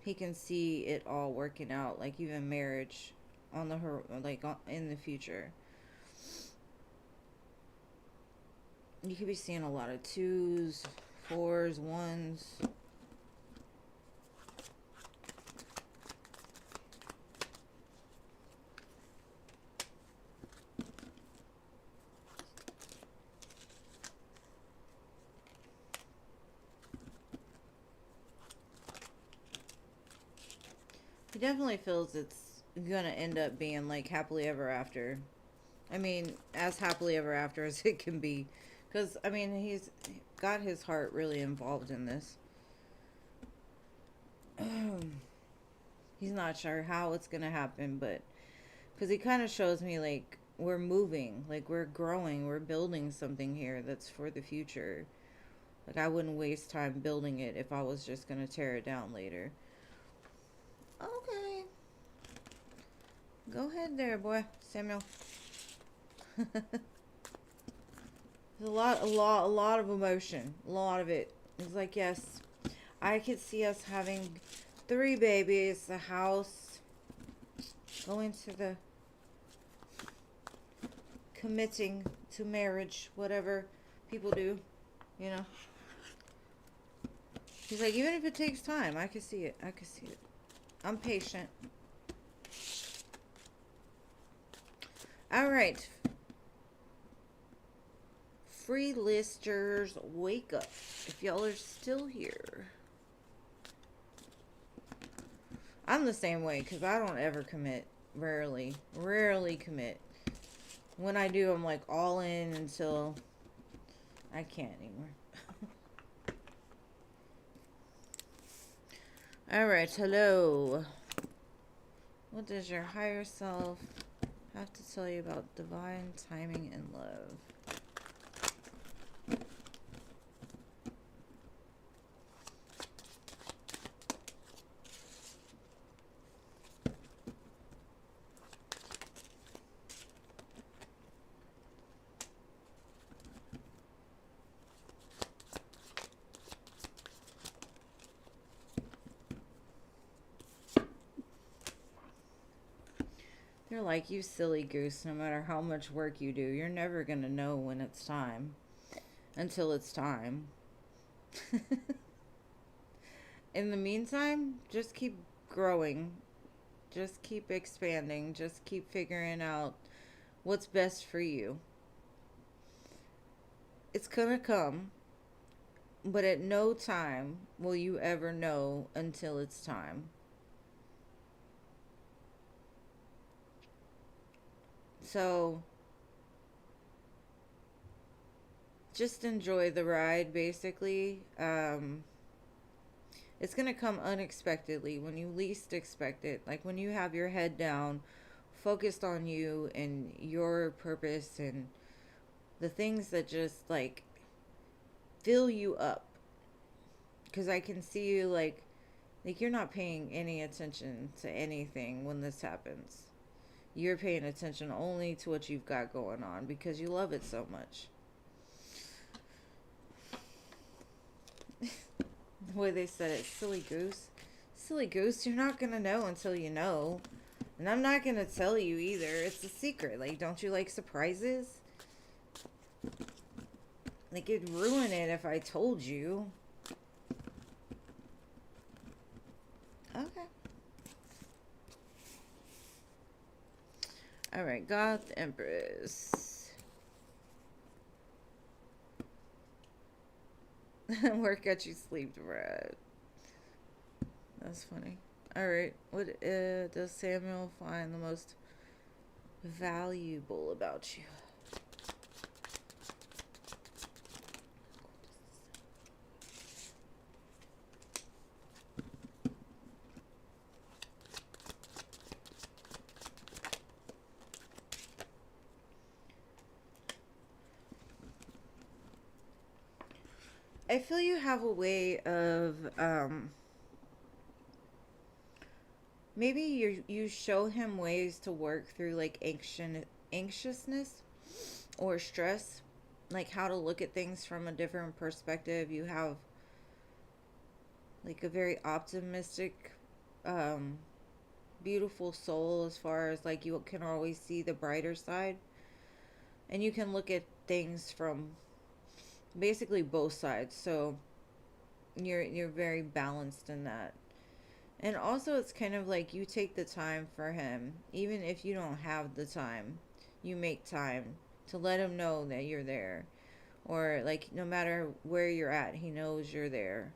he can see it all working out, like even marriage on the in the future. You could be seeing a lot of 2s, 4s, 1s. He definitely feels it's gonna end up being like happily ever after. I mean, as happily ever after as it can be. Because, I mean, he's got his heart really involved in this. He's not sure how it's going to happen, but because he kind of shows me like we're moving, like we're growing, we're building something here that's for the future. Like, I wouldn't waste time building it if I was just going to tear it down later. Okay. Go ahead there, boy, Samuel. There's a lot of emotion. A lot of it. It's like, yes, I could see us having 3 babies, the house, going to the committing to marriage, whatever people do, you know. He's like, even if it takes time, I could see it. I could see it. I'm patient. All right. Free listers, wake up. If y'all are still here. I'm the same way because I don't ever commit. Rarely commit. When I do, I'm like all in until I can't anymore. Alright, hello. What does your higher self have to tell you about divine timing and love? You're like, you silly goose, no matter how much work you do, you're never going to know when it's time until it's time. In the meantime, just keep growing, just keep expanding, just keep figuring out what's best for you. It's going to come, but at no time will you ever know until it's time. So just enjoy the ride, basically. It's going to come unexpectedly when you least expect it. Like when you have your head down, focused on you and your purpose and the things that just like fill you up. Because I can see you like you're not paying any attention to anything when this happens. You're paying attention only to what you've got going on because you love it so much. The way they said it, silly goose. Silly goose, you're not going to know until you know. And I'm not going to tell you either. It's a secret. Like, don't you like surprises? Like, it'd ruin it if I told you. Okay. Alright, Goth Empress. Work got you sleep deprived. That's funny. Alright, what does Samuel find the most valuable about you? I feel you have a way of maybe you show him ways to work through like anxiousness or stress, like how to look at things from a different perspective. You have like a very optimistic, beautiful soul, as far as like you can always see the brighter side, and you can look at things from basically both sides. So you're very balanced in that. And also it's kind of like you take the time for him, even if you don't have the time. You make time to let him know that you're there, or like no matter where you're at, he knows you're there.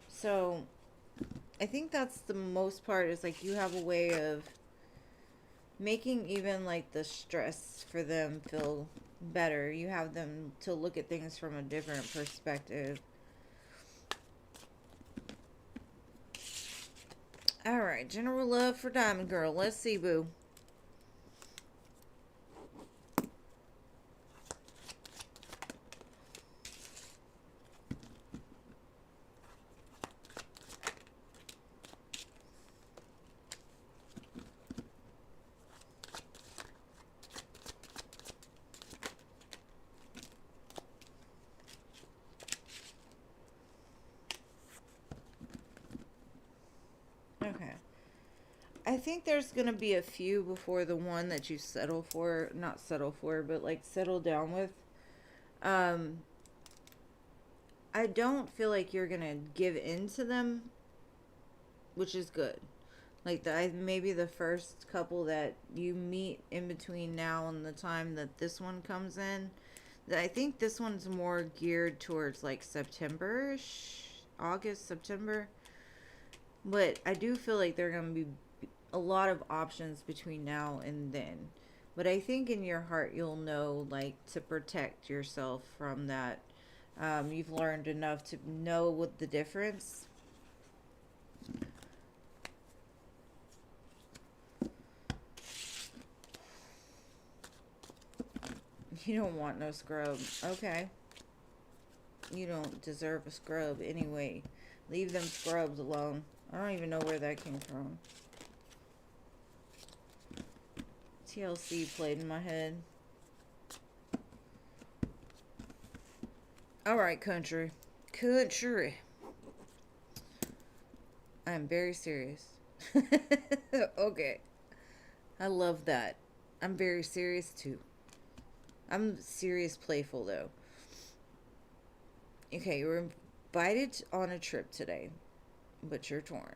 So I think that's the most part, is like you have a way of making even like the stress for them feel better. You have them to look at things from a different perspective. Alright, general love for Diamond Girl. Let's see, boo. Okay. I think there's going to be a few before the one that you settle for. Not settle for, but like settle down with. Um, I don't feel like you're going to give in to them, which is good. Like maybe the first couple that you meet in between now and the time that this one comes in. I think this one's more geared towards like September-ish, August, September. But I do feel like there are going to be a lot of options between now and then. But I think in your heart you'll know like to protect yourself from that. You've learned enough to know what the difference. You don't want no scrub. Okay. You don't deserve a scrub anyway. Leave them scrubs alone. I don't even know where that came from. TLC played in my head. Alright, country. Country. I'm very serious. Okay. I love that. I'm very serious too. I'm serious playful though. Okay, you're invited on a trip today, but you're torn.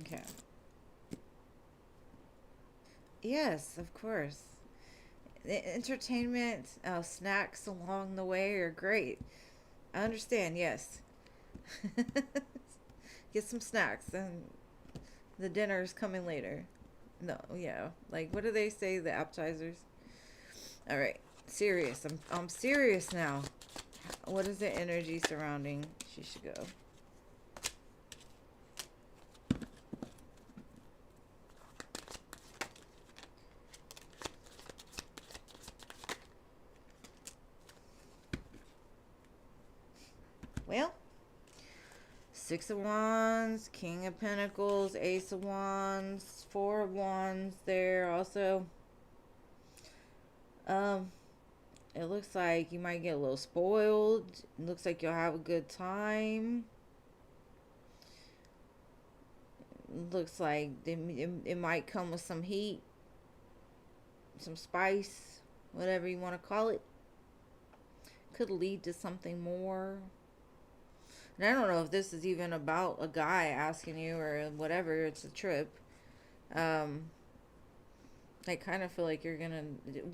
Okay. Yes, of course. The entertainment, snacks along the way are great. I understand, yes. Get some snacks, and the dinner is coming later. No, yeah. Like, what do they say? The appetizers? All right. Serious. I'm serious now. What is the energy surrounding? She should go. Well, Six of Wands, King of Pentacles, Ace of Wands, Four of Wands there. Also, it looks like you might get a little spoiled. It looks like you'll have a good time. It looks like it might come with some heat, some spice, whatever you want to call it. Could lead to something more. And I don't know if this is even about a guy asking you or whatever. It's a trip. Um, I kind of feel like you're gonna.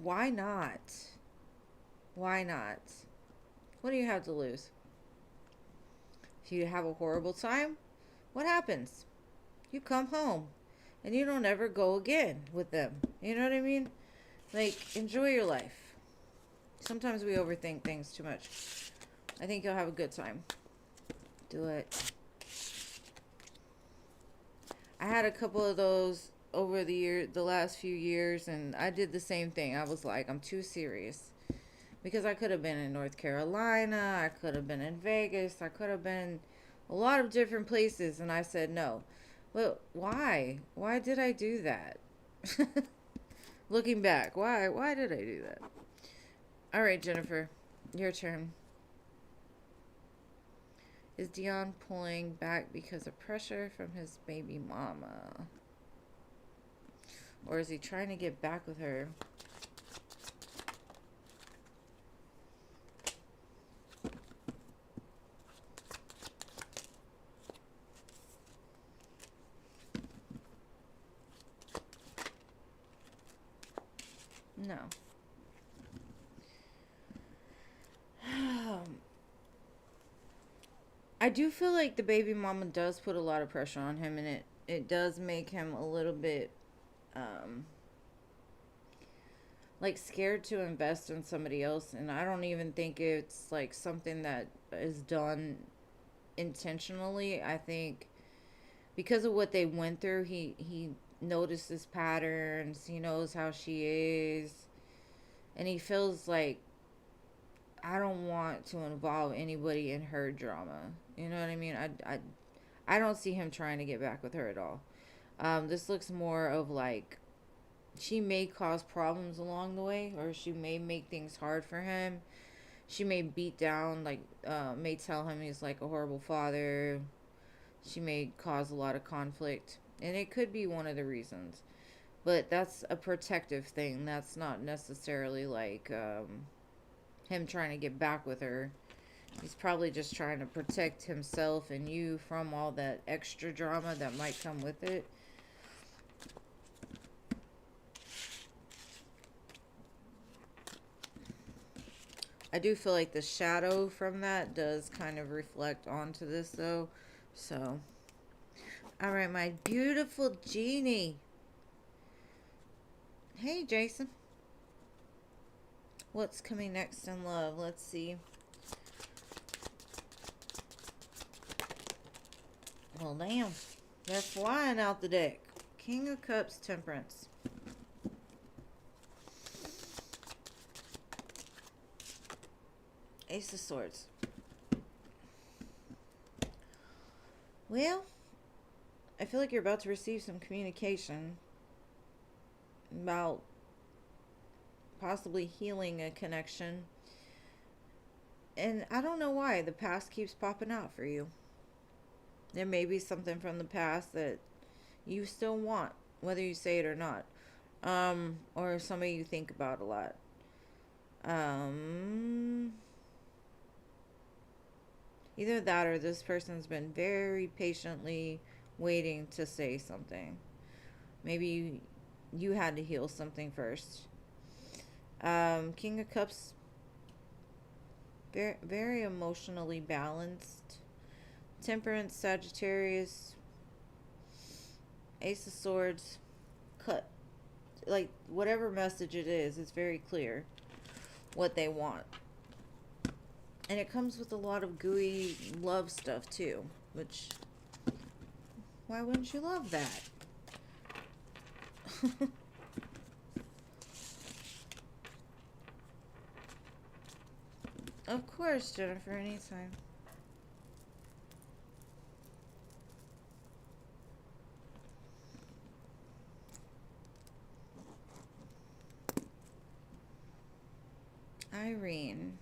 Why not? Why not? What do you have to lose? If you have a horrible time, what happens? You come home and you don't ever go again with them. You know what I mean? Like, enjoy your life. Sometimes we overthink things too much. I think you'll have a good time. Do it. I had a couple of those over the last few years, and I did the same thing. I was like, I'm too serious. Because I could have been in North Carolina, I could have been in Vegas, I could have been a lot of different places, and I said no. Well, why? Why did I do that? Looking back, why did I do that? All right, Jennifer, your turn. Is Dion pulling back because of pressure from his baby mama? Or is he trying to get back with her? No. I do feel like the baby mama does put a lot of pressure on him, and it does make him a little bit um like scared to invest in somebody else. And I don't even think it's like something that is done intentionally. I think because of what they went through, he notices patterns, he knows how she is, and he feels like, I don't want to involve anybody in her drama. You know what I mean? I don't see him trying to get back with her at all. This looks more of like she may cause problems along the way, or she may make things hard for him. She may beat down, like, may tell him he's like a horrible father. She may cause a lot of conflict, and it could be one of the reasons. But that's a protective thing. That's not necessarily like him trying to get back with her. He's probably just trying to protect himself and you from all that extra drama that might come with it. I do feel like the shadow from that does kind of reflect onto this though. So, all right, my beautiful genie. Hey, Jason. What's coming next in love? Let's see. Well, damn. They're flying out the deck. King of Cups, Temperance. Ace of Swords. Well, I feel like you're about to receive some communication about possibly healing a connection. And I don't know why the past keeps popping out for you. There may be something from the past that you still want, whether you say it or not. Or somebody you think about a lot. Either that or this person's been very patiently waiting to say something. Maybe you had to heal something first. King of Cups, very, very emotionally balanced. Temperance, Sagittarius, Ace of Swords, cut. Like, whatever message it is, it's very clear what they want. And it comes with a lot of gooey love stuff, too. Which, why wouldn't you love that? Of course, Jennifer, anytime. Irene.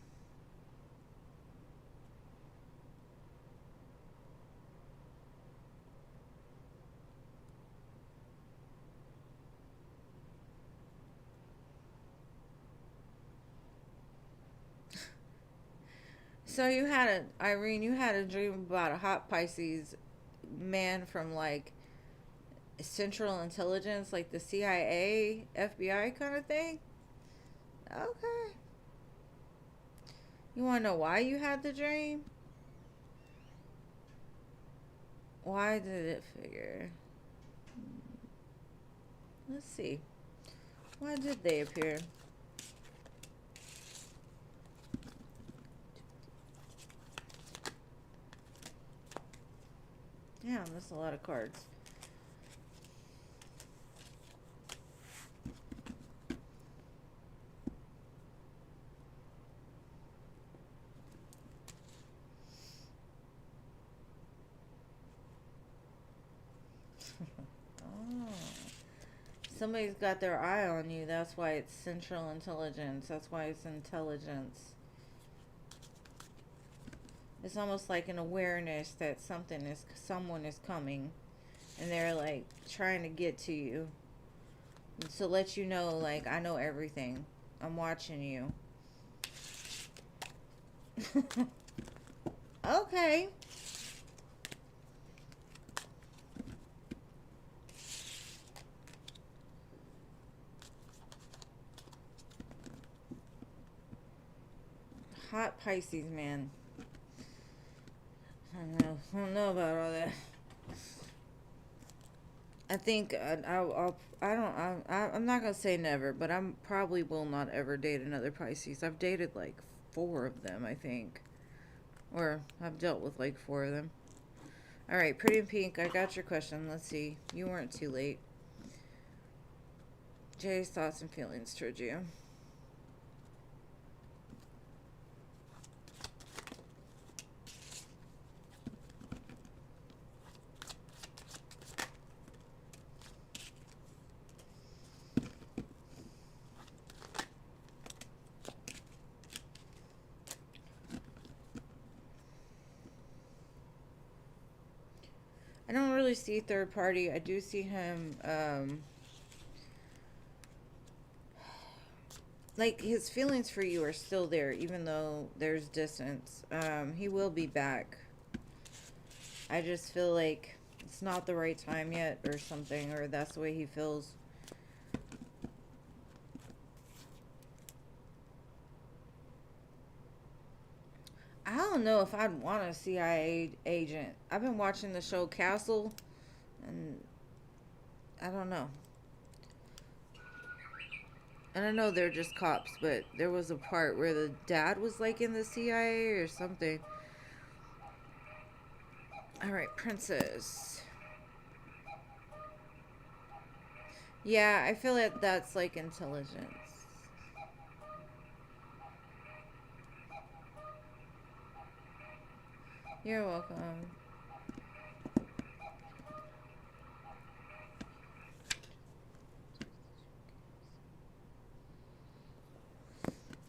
So Irene, you had a dream about a hot Pisces man from like Central Intelligence, like the CIA, FBI kind of thing? Okay. You want to know why you had the dream? Why did it figure? Let's see. Why did they appear? Damn, that's a lot of cards. Oh. Somebody's got their eye on you. That's why it's Central Intelligence. That's why it's intelligence. It's almost like an awareness that someone is coming, and they're like trying to get to you to let you know, like, I know everything. I'm watching you. Okay. Hot Pisces man. I don't know about all that. I think I'm not gonna say never, but I'm probably will not ever date another Pisces. I've dated like 4 of them, I think, or I've dealt with like 4 of them. All right, Pretty in Pink, I got your question. Let's see. You weren't too late. Jay's thoughts and feelings towards you. I don't really see third party. I do see him, like, his feelings for you are still there, even though there's distance. He will be back. I just feel like it's not the right time yet or something, or that's the way he feels. I don't know if I'd want a CIA agent. I've been watching the show Castle, and I don't know. And I know they're just cops, but there was a part where the dad was like in the CIA or something. Alright, Princess. Yeah, I feel like that's like intelligence. You're welcome.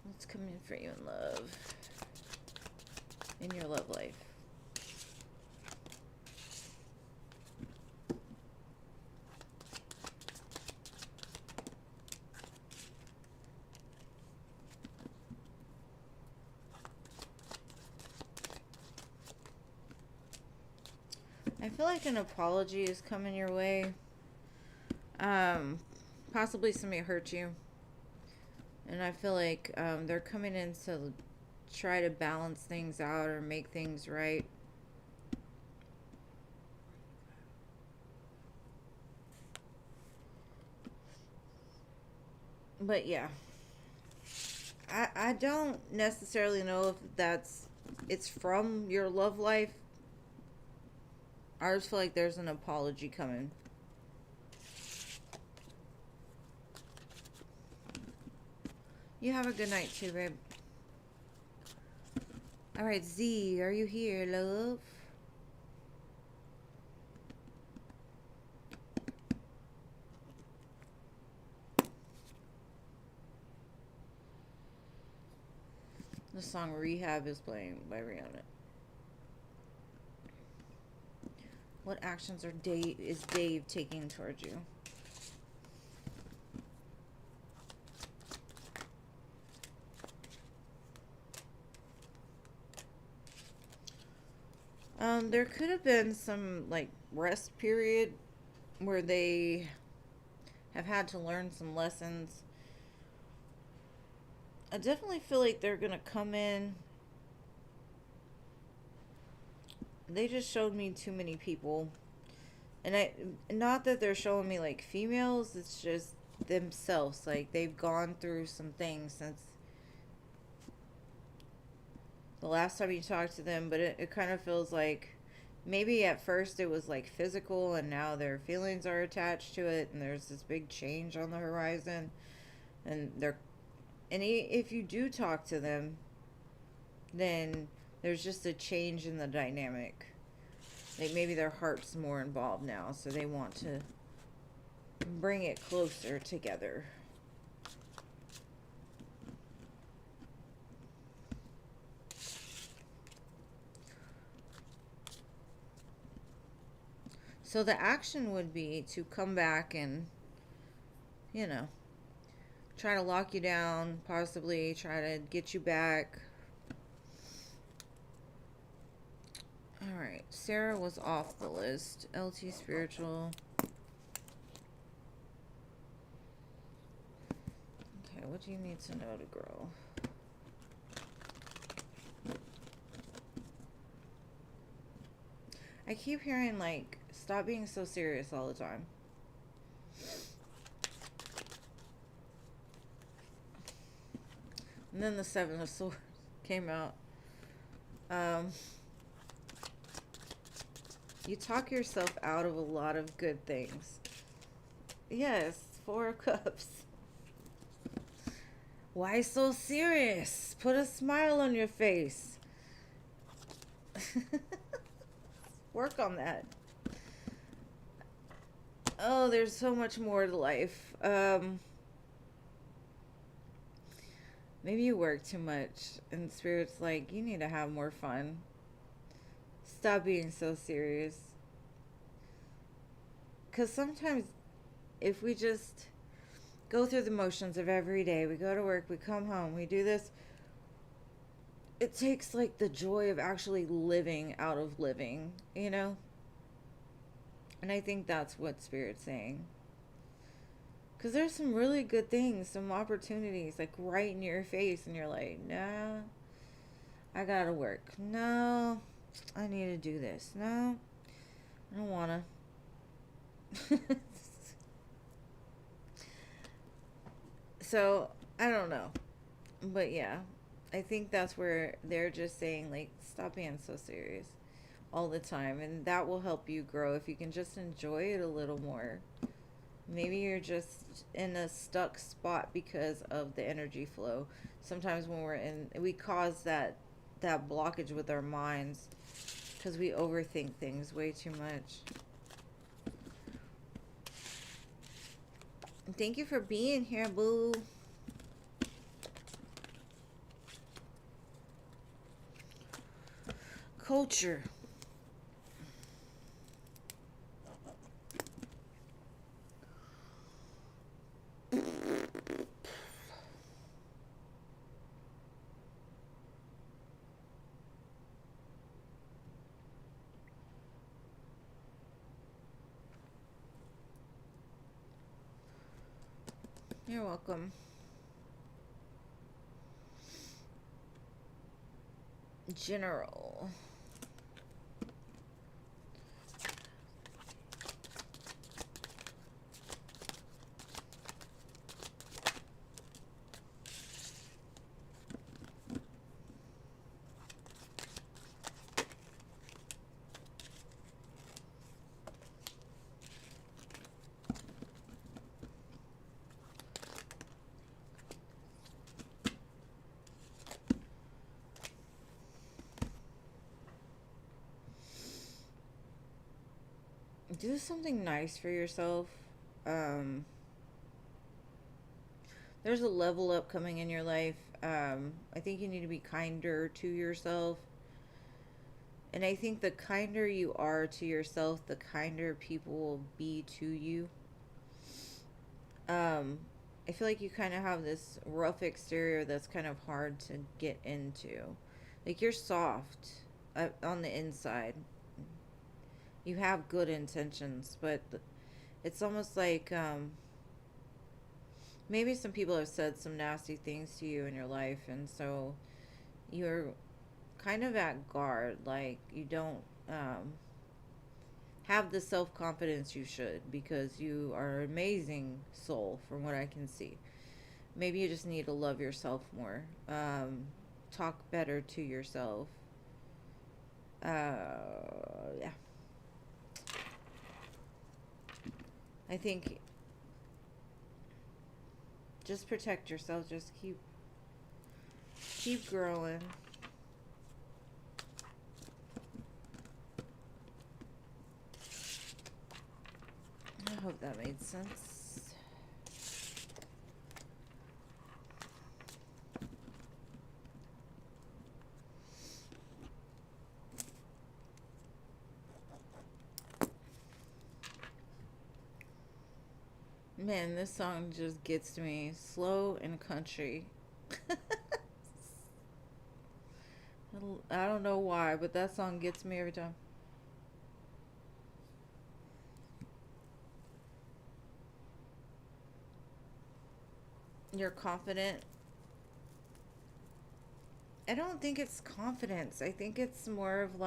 What's coming for you in love? In your love life. feel like an apology is coming your way. Possibly somebody hurt you. And I feel like they're coming in to try to balance things out or make things right. But yeah, I don't necessarily know if it's from your love life. I just feel like there's an apology coming. You have a good night too, babe. Alright, Z, are you here, love? The song Rehab is playing by Rihanna. What actions is Dave taking towards you? There could have been some like rest period where they have had to learn some lessons. I definitely feel like they're gonna come in. They just showed me too many people. And not that they're showing me like females, it's just themselves. Like they've gone through some things since the last time you talked to them, but it kind of feels like maybe at first it was like physical and now their feelings are attached to it and there's this big change on the horizon. And if you do talk to them, then there's just a change in the dynamic. Like maybe their heart's more involved now, so they want to bring it closer together. So the action would be to come back and, you know, try to lock you down, possibly try to get you back. Alright, Sarah was off the list. LT Spiritual. Okay, what do you need to know to grow? I keep hearing like, stop being so serious all the time. And then the Seven of Swords came out. You talk yourself out of a lot of good things. Yes, Four of Cups. Why so serious? Put a smile on your face. Work on that. Oh, there's so much more to life. Maybe you work too much and Spirit's like, you need to have more fun. Stop being so serious. Because sometimes if we just go through the motions of every day, we go to work, we come home, we do this, it takes like the joy of actually living out of living, you know? And I think that's what Spirit's saying. Because there's some really good things, some opportunities like right in your face and you're like, nah, I gotta work. No, I need to do this. No, I don't wanna. So, I don't know. But yeah, I think that's where they're just saying, like, stop being so serious all the time. And that will help you grow if you can just enjoy it a little more. Maybe you're just in a stuck spot because of the energy flow. Sometimes when we cause that blockage with our minds because we overthink things way too much. Thank you for being here, boo. Culture. You're welcome. General. Do something nice for yourself. Um, there's a level up coming in your life. I think you need to be kinder to yourself. And I think the kinder you are to yourself, the kinder people will be to you. Um, I feel like you kind of have this rough exterior that's kind of hard to get into. Like you're soft on the inside. You have good intentions, but it's almost like maybe some people have said some nasty things to you in your life, and so you're kind of at guard. Like you don't have the self-confidence you should, because you are an amazing soul from what I can see. Maybe you just need to love yourself more. Talk better to yourself. Yeah. I think just protect yourself. Just keep growing. I hope that made sense. Man, this song just gets to me. Slow and country. I don't know why, but that song gets me every time. You're confident. I don't think it's confidence. I think it's more of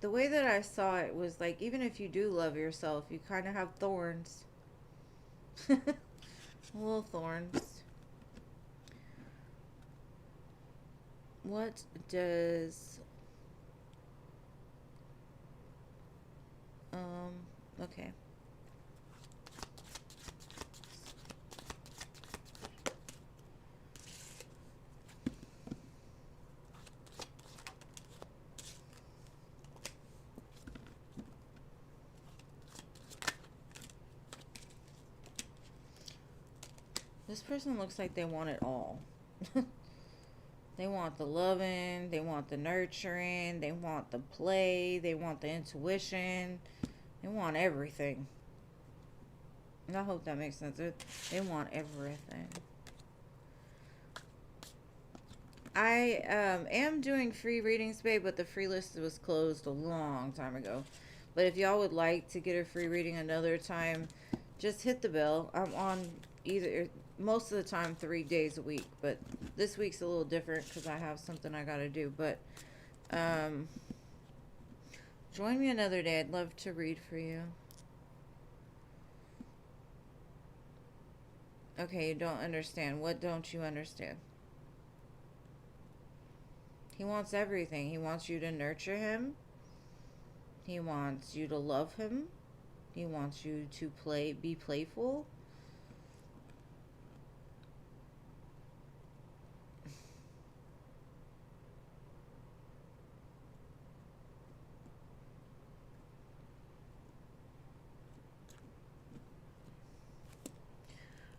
the way that I saw it was like, even if you do love yourself, you kind of have thorns. Little thorns. What does okay. This person looks like they want it all. They want the loving, they want the nurturing, they want the play, they want the intuition, they want everything. And I hope that makes sense. They want everything. I am doing free readings, babe, but the free list was closed a long time ago. But if y'all would like to get a free reading another time, just hit the bell. I'm on either, most of the time, 3 days a week. But this week's a little different because I have something I got to do. But join me another day. I'd love to read for you. Okay, you don't understand. What don't you understand? He wants everything. He wants you to nurture him. He wants you to love him. He wants you to be playful.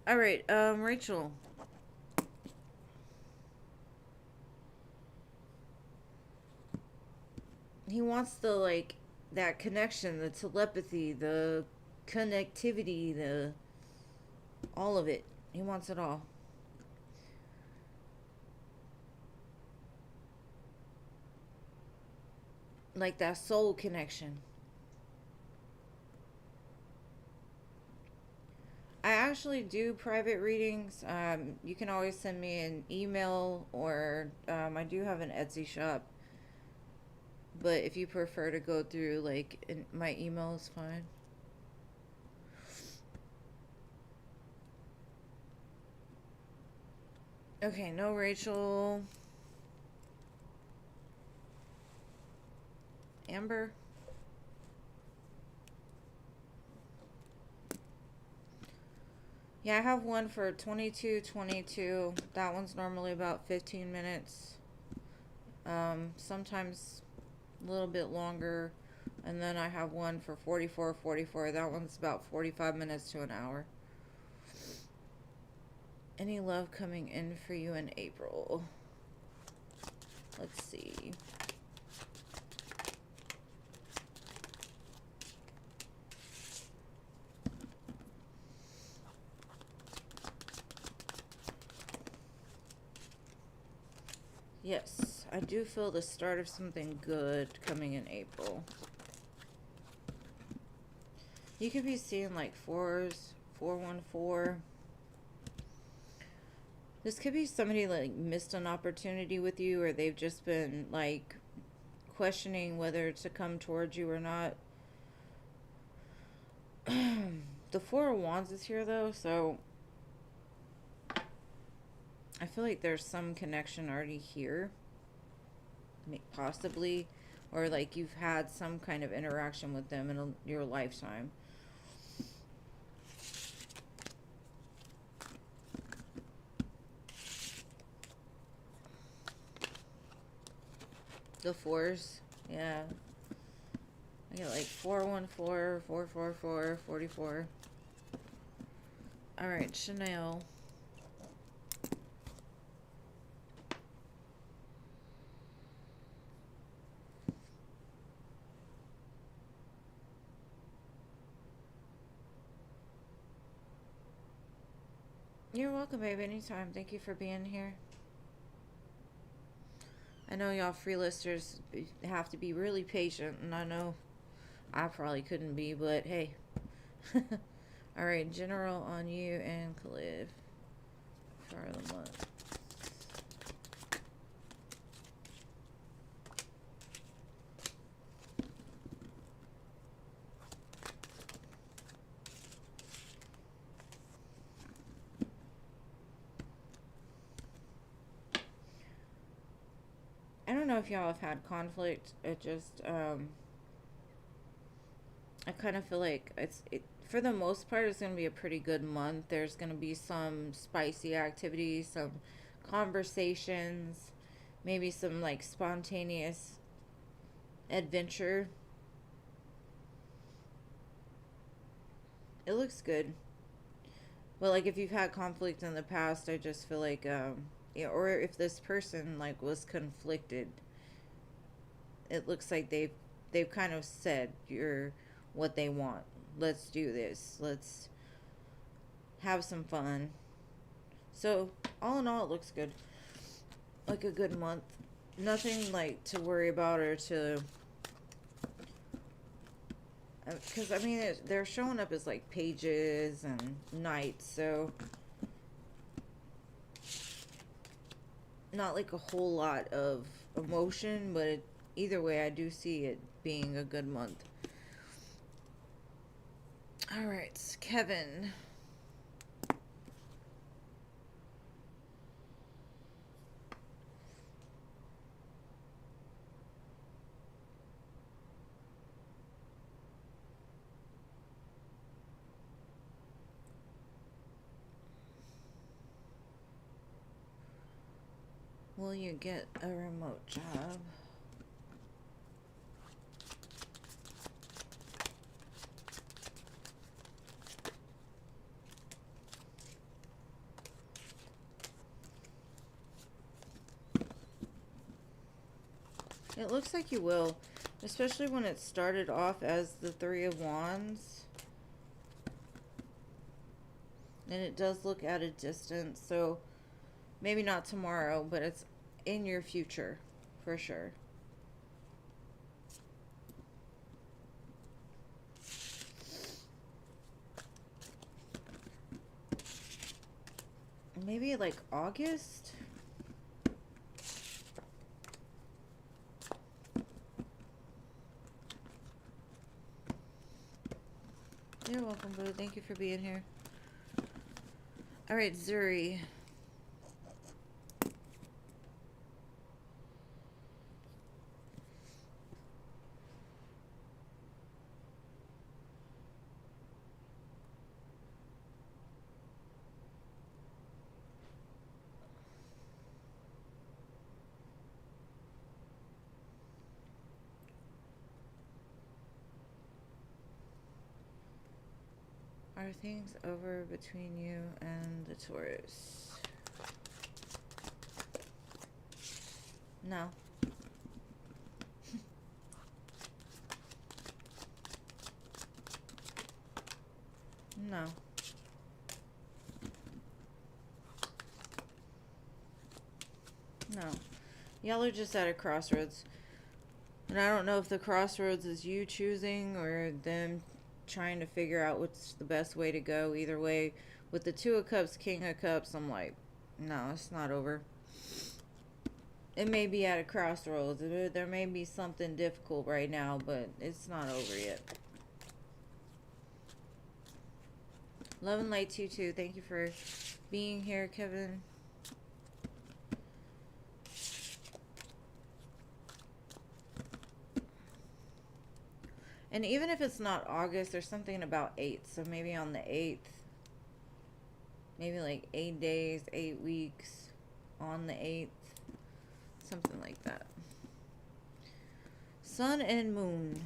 All right, Rachel. He wants that connection, the telepathy, the connectivity, all of it. He wants it all. Like that soul connection. I actually do private readings, you can always send me an email, or I do have an Etsy shop. But if you prefer to go through, like, my email is fine. Okay, no Rachel. Amber. Yeah, I have one for 2222. That one's normally about 15 minutes. Sometimes a little bit longer. And then I have one for 4444. That one's about 45 minutes to an hour. Any love coming in for you in April? Let's see. Yes, I do feel the start of something good coming in April. You could be seeing like 4s, 414. This could be somebody like missed an opportunity with you, or they've just been like questioning whether to come towards you or not. The Four of Wands is here though, so I feel like there's some connection already here, possibly, or like you've had some kind of interaction with them in your lifetime. The fours, yeah. I get like 414, 444, 44. All right, Chanel. You're welcome, babe. Anytime. Thank you for being here. I know y'all freelisters have to be really patient, and I know I probably couldn't be, but hey. Alright, general on you and Khalid for the month. I don't know if y'all have had conflict. It just, I kind of feel like for the most part, it's going to be a pretty good month. There's going to be some spicy activities, some conversations, maybe some like spontaneous adventure. It looks good. But like if you've had conflict in the past, I just feel like, yeah, or if this person like was conflicted, it looks like they've kind of said you're what they want. Let's do this. Let's have some fun. So all in all, it looks good. Like a good month. Nothing like to worry about or to, because I mean they're showing up as like pages and knights, so not like a whole lot of emotion, but either way I do see it being a good month. All right, Kevin. Will you get a remote job? It looks like you will, especially when it started off as the Three of Wands. And it does look at a distance, so maybe not tomorrow, but it's in your future, for sure. maybe like August. You're welcome, boo. Thank you for being here. All right, Zuri. Are things over between you and the Taurus? No. No. No. Y'all are just at a crossroads. And I don't know if the crossroads is you choosing or them trying to figure out what's the best way to go. Either way, with the Two of Cups, King of Cups, I'm like, no, it's not over. It may be at a crossroads. There may be something difficult right now, but it's not over yet. Love and Light 22. Thank you for being here, Kevin. And even if it's not August, there's something about 8. So maybe on the 8th, maybe like 8 days, 8 weeks on the 8th. Something like that. Sun and Moon.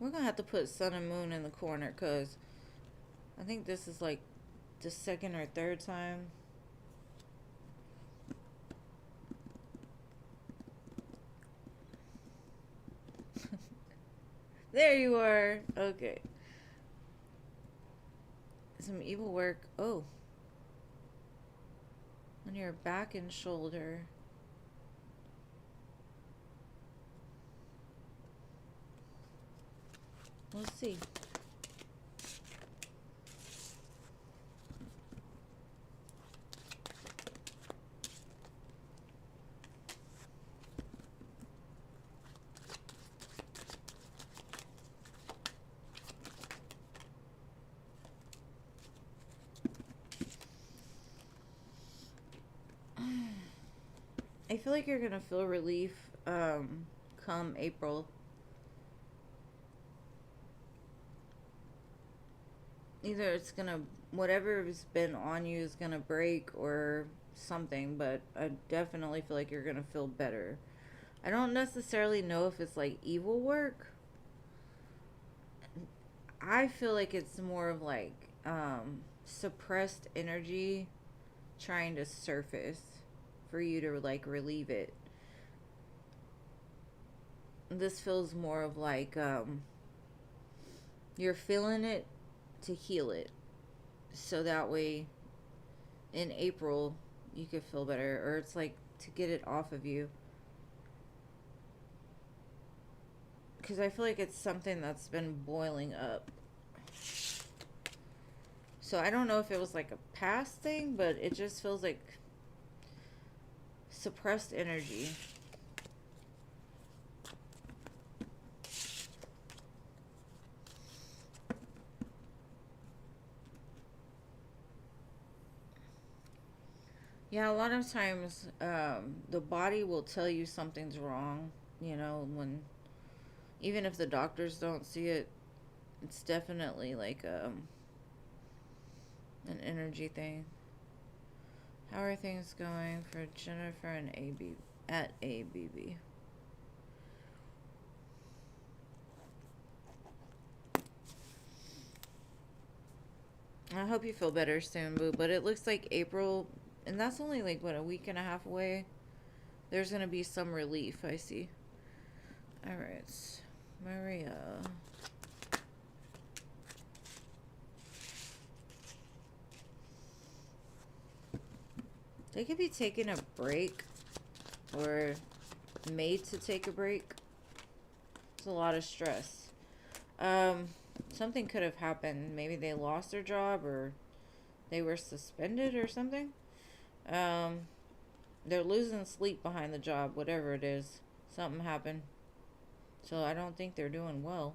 We're going to have to put Sun and Moon in the corner because I think this is like the second or third time. There you are. Okay. Some evil work. Oh. On your back and shoulder. Let's see. I feel like you're gonna feel relief come April. Either it's gonna, whatever's been on you is gonna break or something, but I definitely feel like you're gonna feel better. I don't necessarily know if it's like evil work. I feel like it's more of like suppressed energy trying to surface for you to like relieve it. This feels more of like you're feeling it to heal it, so that way in April you could feel better, or it's like to get it off of you, because I feel like it's something that's been boiling up. So I don't know if it was like a past thing, but it just feels like suppressed energy. Yeah, a lot of times the body will tell you something's wrong, you know, when even if the doctors don't see it, it's definitely like an energy thing. How are things going for Jennifer and AB at ABB? I hope you feel better soon, boo. But it looks like April, and that's only like, what, a week and a half away? There's going to be some relief, I see. Alright. Maria. They could be taking a break or made to take a break. It's a lot of stress. Something could have happened. Maybe they lost their job or they were suspended or something. They're losing sleep behind the job, whatever it is. Something happened. So I don't think they're doing well.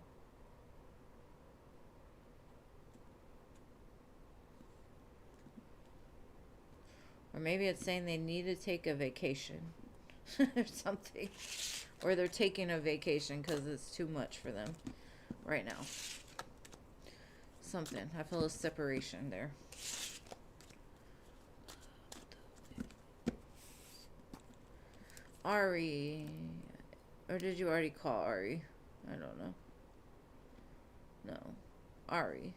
Or maybe it's saying they need to take a vacation or something. Or they're taking a vacation because it's too much for them right now. Something. I feel a separation there. Ari. Or did you already call Ari? I don't know. No. Ari.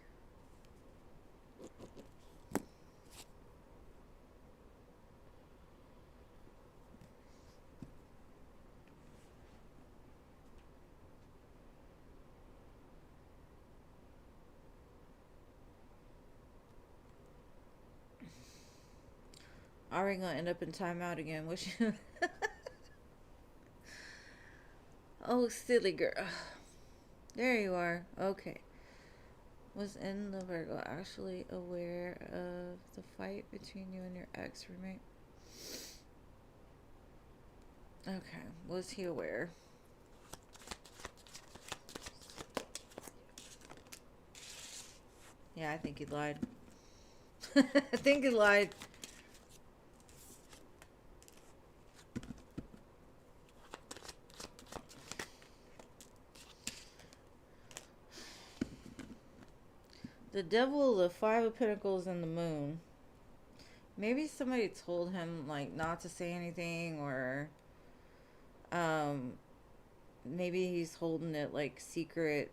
Ari gonna end up in timeout again. Wish you. Oh, silly girl. There you are. Okay. Was in the Virgo actually aware of the fight between you and your ex-roommate? Okay. Was he aware? Yeah, I think he lied. I think he lied. The devil, the Five of Pentacles, and the Moon. Maybe somebody told him, like, not to say anything, or maybe he's holding it, like, secret.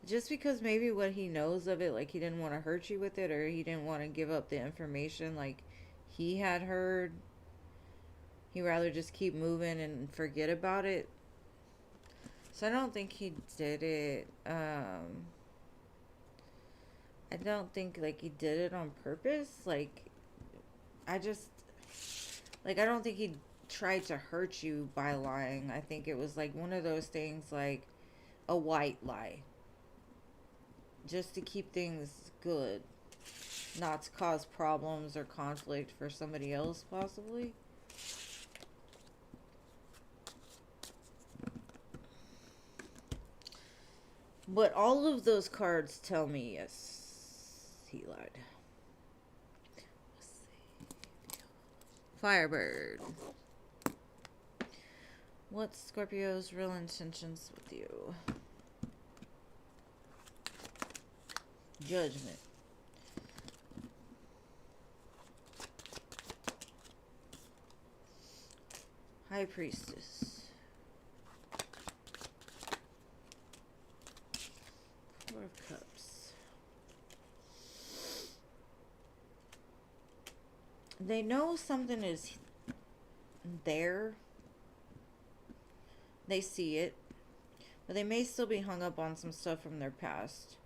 Just because maybe what he knows of it, like, he didn't want to hurt you with it, or he didn't want to give up the information, like, he had heard. He'd rather just keep moving and forget about it. So I don't think he did it. I don't think, like, he did it on purpose. Like, I don't think he tried to hurt you by lying. I think it was, like, one of those things, like, a white lie. Just to keep things good. Not to cause problems or conflict for somebody else, possibly. But all of those cards tell me, yes, he lied. Let's see. Firebird. What's Scorpio's real intentions with you? Judgment. High Priestess. Four of Cups. They know something is there. They see it. But they may still be hung up on some stuff from their past.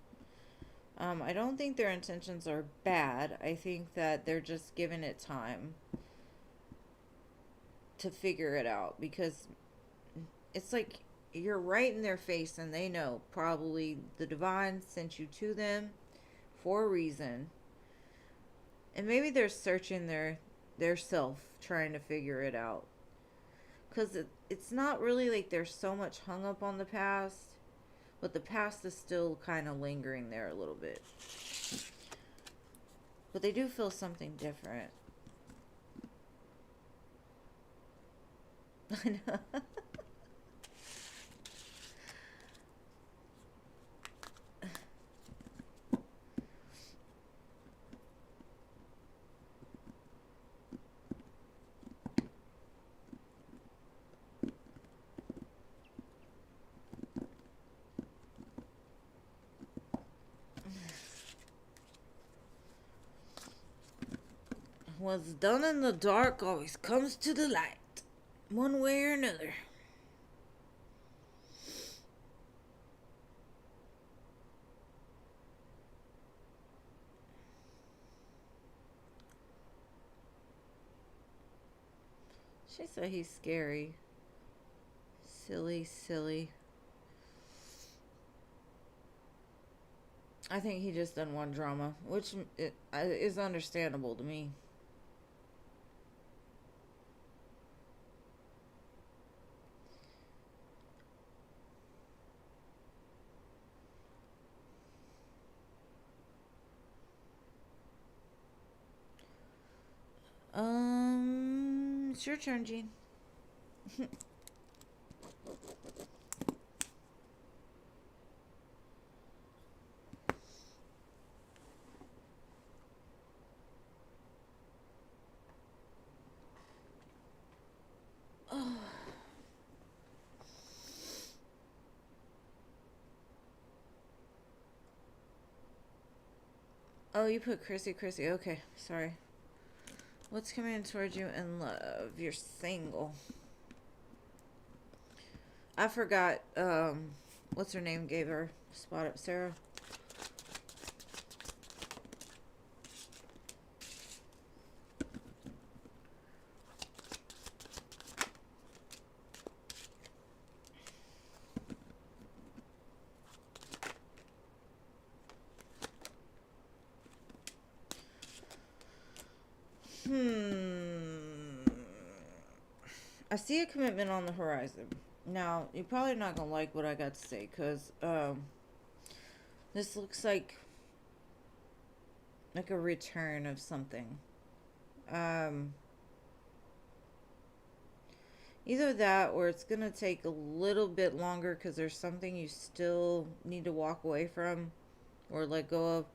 I don't think their intentions are bad. I think that they're just giving it time to figure it out. Because it's like you're right in their face and they know probably the divine sent you to them for a reason. And maybe they're searching their self, trying to figure it out. Because it's not really like they're so much hung up on the past. But the past is still kind of lingering there a little bit. But they do feel something different. I know. What's done in the dark always comes to the light, one way or another. She said he's scary. Silly, silly. I think he just doesn't want drama, which is understandable to me. It's your turn, Jean. Oh, you put Chrissy. Okay, sorry. What's coming towards you in love? You're single. I forgot, what's her name gave her spot up, Sarah. I see a commitment on the horizon. Now, you're probably not going to like what I got to say, because, this looks like a return of something. Either that, or it's going to take a little bit longer, because there's something you still need to walk away from, or let go of.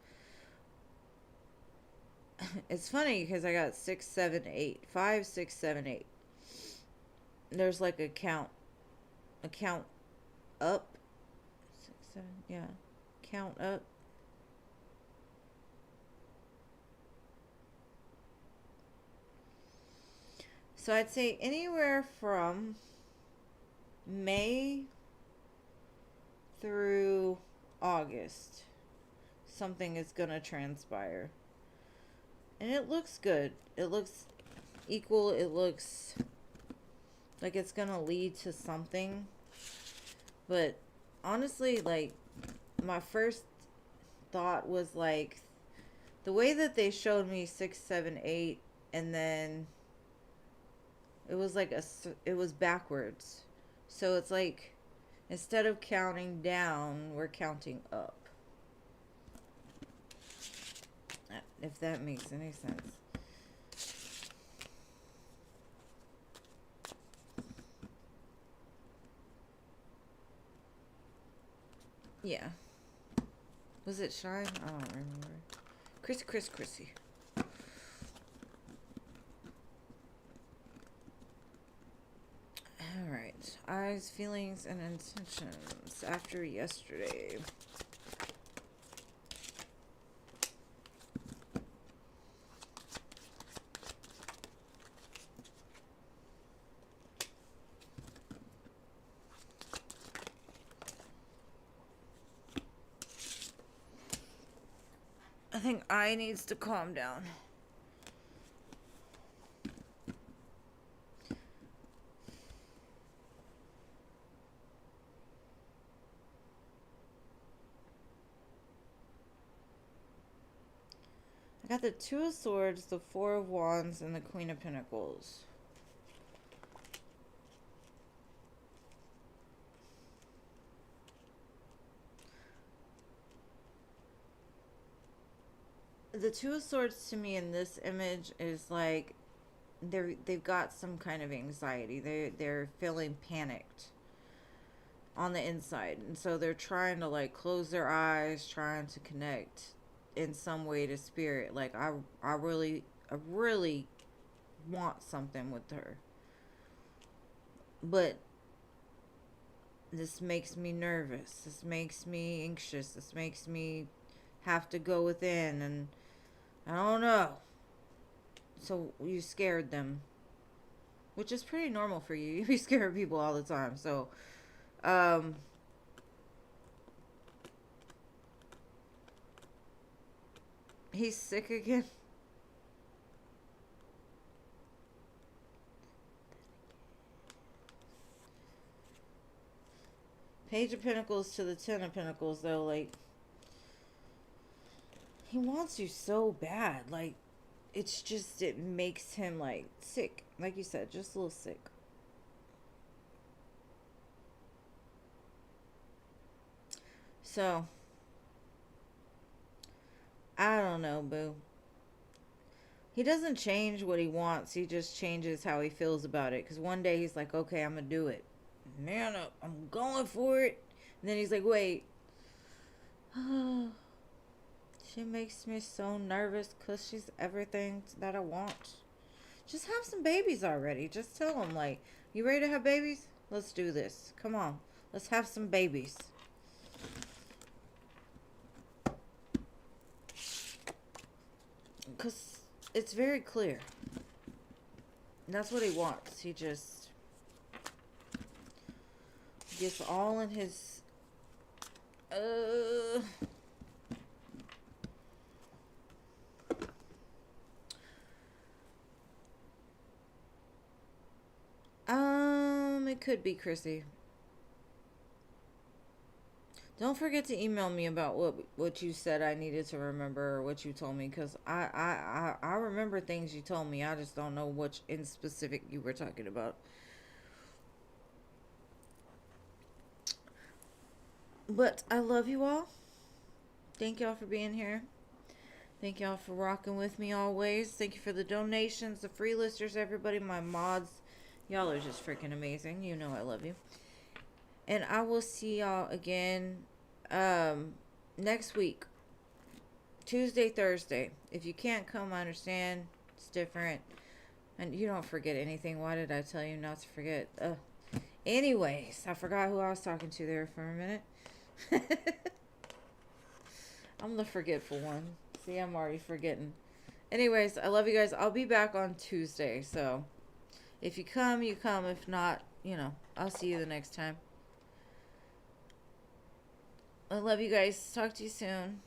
It's funny, because I got 6, 7, 8. 5, 6, 7, 8. There's like a count up. 6, 7, yeah. Count up. So I'd say anywhere from May through August, something is going to transpire. And it looks good. It looks equal. It looks like it's going to lead to something. But honestly, like, my first thought was like, the way that they showed me 6, 7, 8, and then it was like it was backwards. So it's like, instead of counting down, we're counting up. If that makes any sense. Yeah. Was it Shine? I don't remember. Chrissy. Alright. Eyes, feelings, and intentions after yesterday. I think I needs to calm down. I got the Two of Swords, the Four of Wands, and the Queen of Pentacles. The Two of Swords to me in this image is like they've got some kind of anxiety. They're feeling panicked on the inside, and so they're trying to like close their eyes, trying to connect in some way to spirit. Like I really want something with her, but this makes me nervous. This makes me anxious. This makes me have to go within, and I don't know. So you scared them, which is pretty normal for you. You be scared of people all the time. So, he's sick again. Page of Pentacles to the Ten of Pentacles, though, like, he wants you so bad. Like, it's just, it makes him, like, sick. Like you said, just a little sick. So, I don't know, boo. He doesn't change what he wants. He just changes how he feels about it. Because one day he's like, okay, I'm going to do it. Man up. I'm going for it. And then he's like, wait. She makes me so nervous because she's everything that I want. Just have some babies already. Just tell him, like, you ready to have babies? Let's do this. Come on. Let's have some babies. Because it's very clear. That's what he wants. He just gets all in his... It could be Chrissy. Don't forget to email me about what you said I needed to remember, or what you told me, because I remember things you told me. I just don't know which in specific you were talking about. But I love you all. Thank y'all for being here. Thank y'all for rocking with me always. Thank you for the donations, the free listers, everybody, my mods. Y'all are just freaking amazing. You know I love you. And I will see y'all again next week. Tuesday, Thursday. If you can't come, I understand. It's different. And you don't forget anything. Why did I tell you not to forget? Anyways, I forgot who I was talking to there for a minute. I'm the forgetful one. See, I'm already forgetting. Anyways, I love you guys. I'll be back on Tuesday. So if you come, you come. If not, you know, I'll see you the next time. I love you guys. Talk to you soon.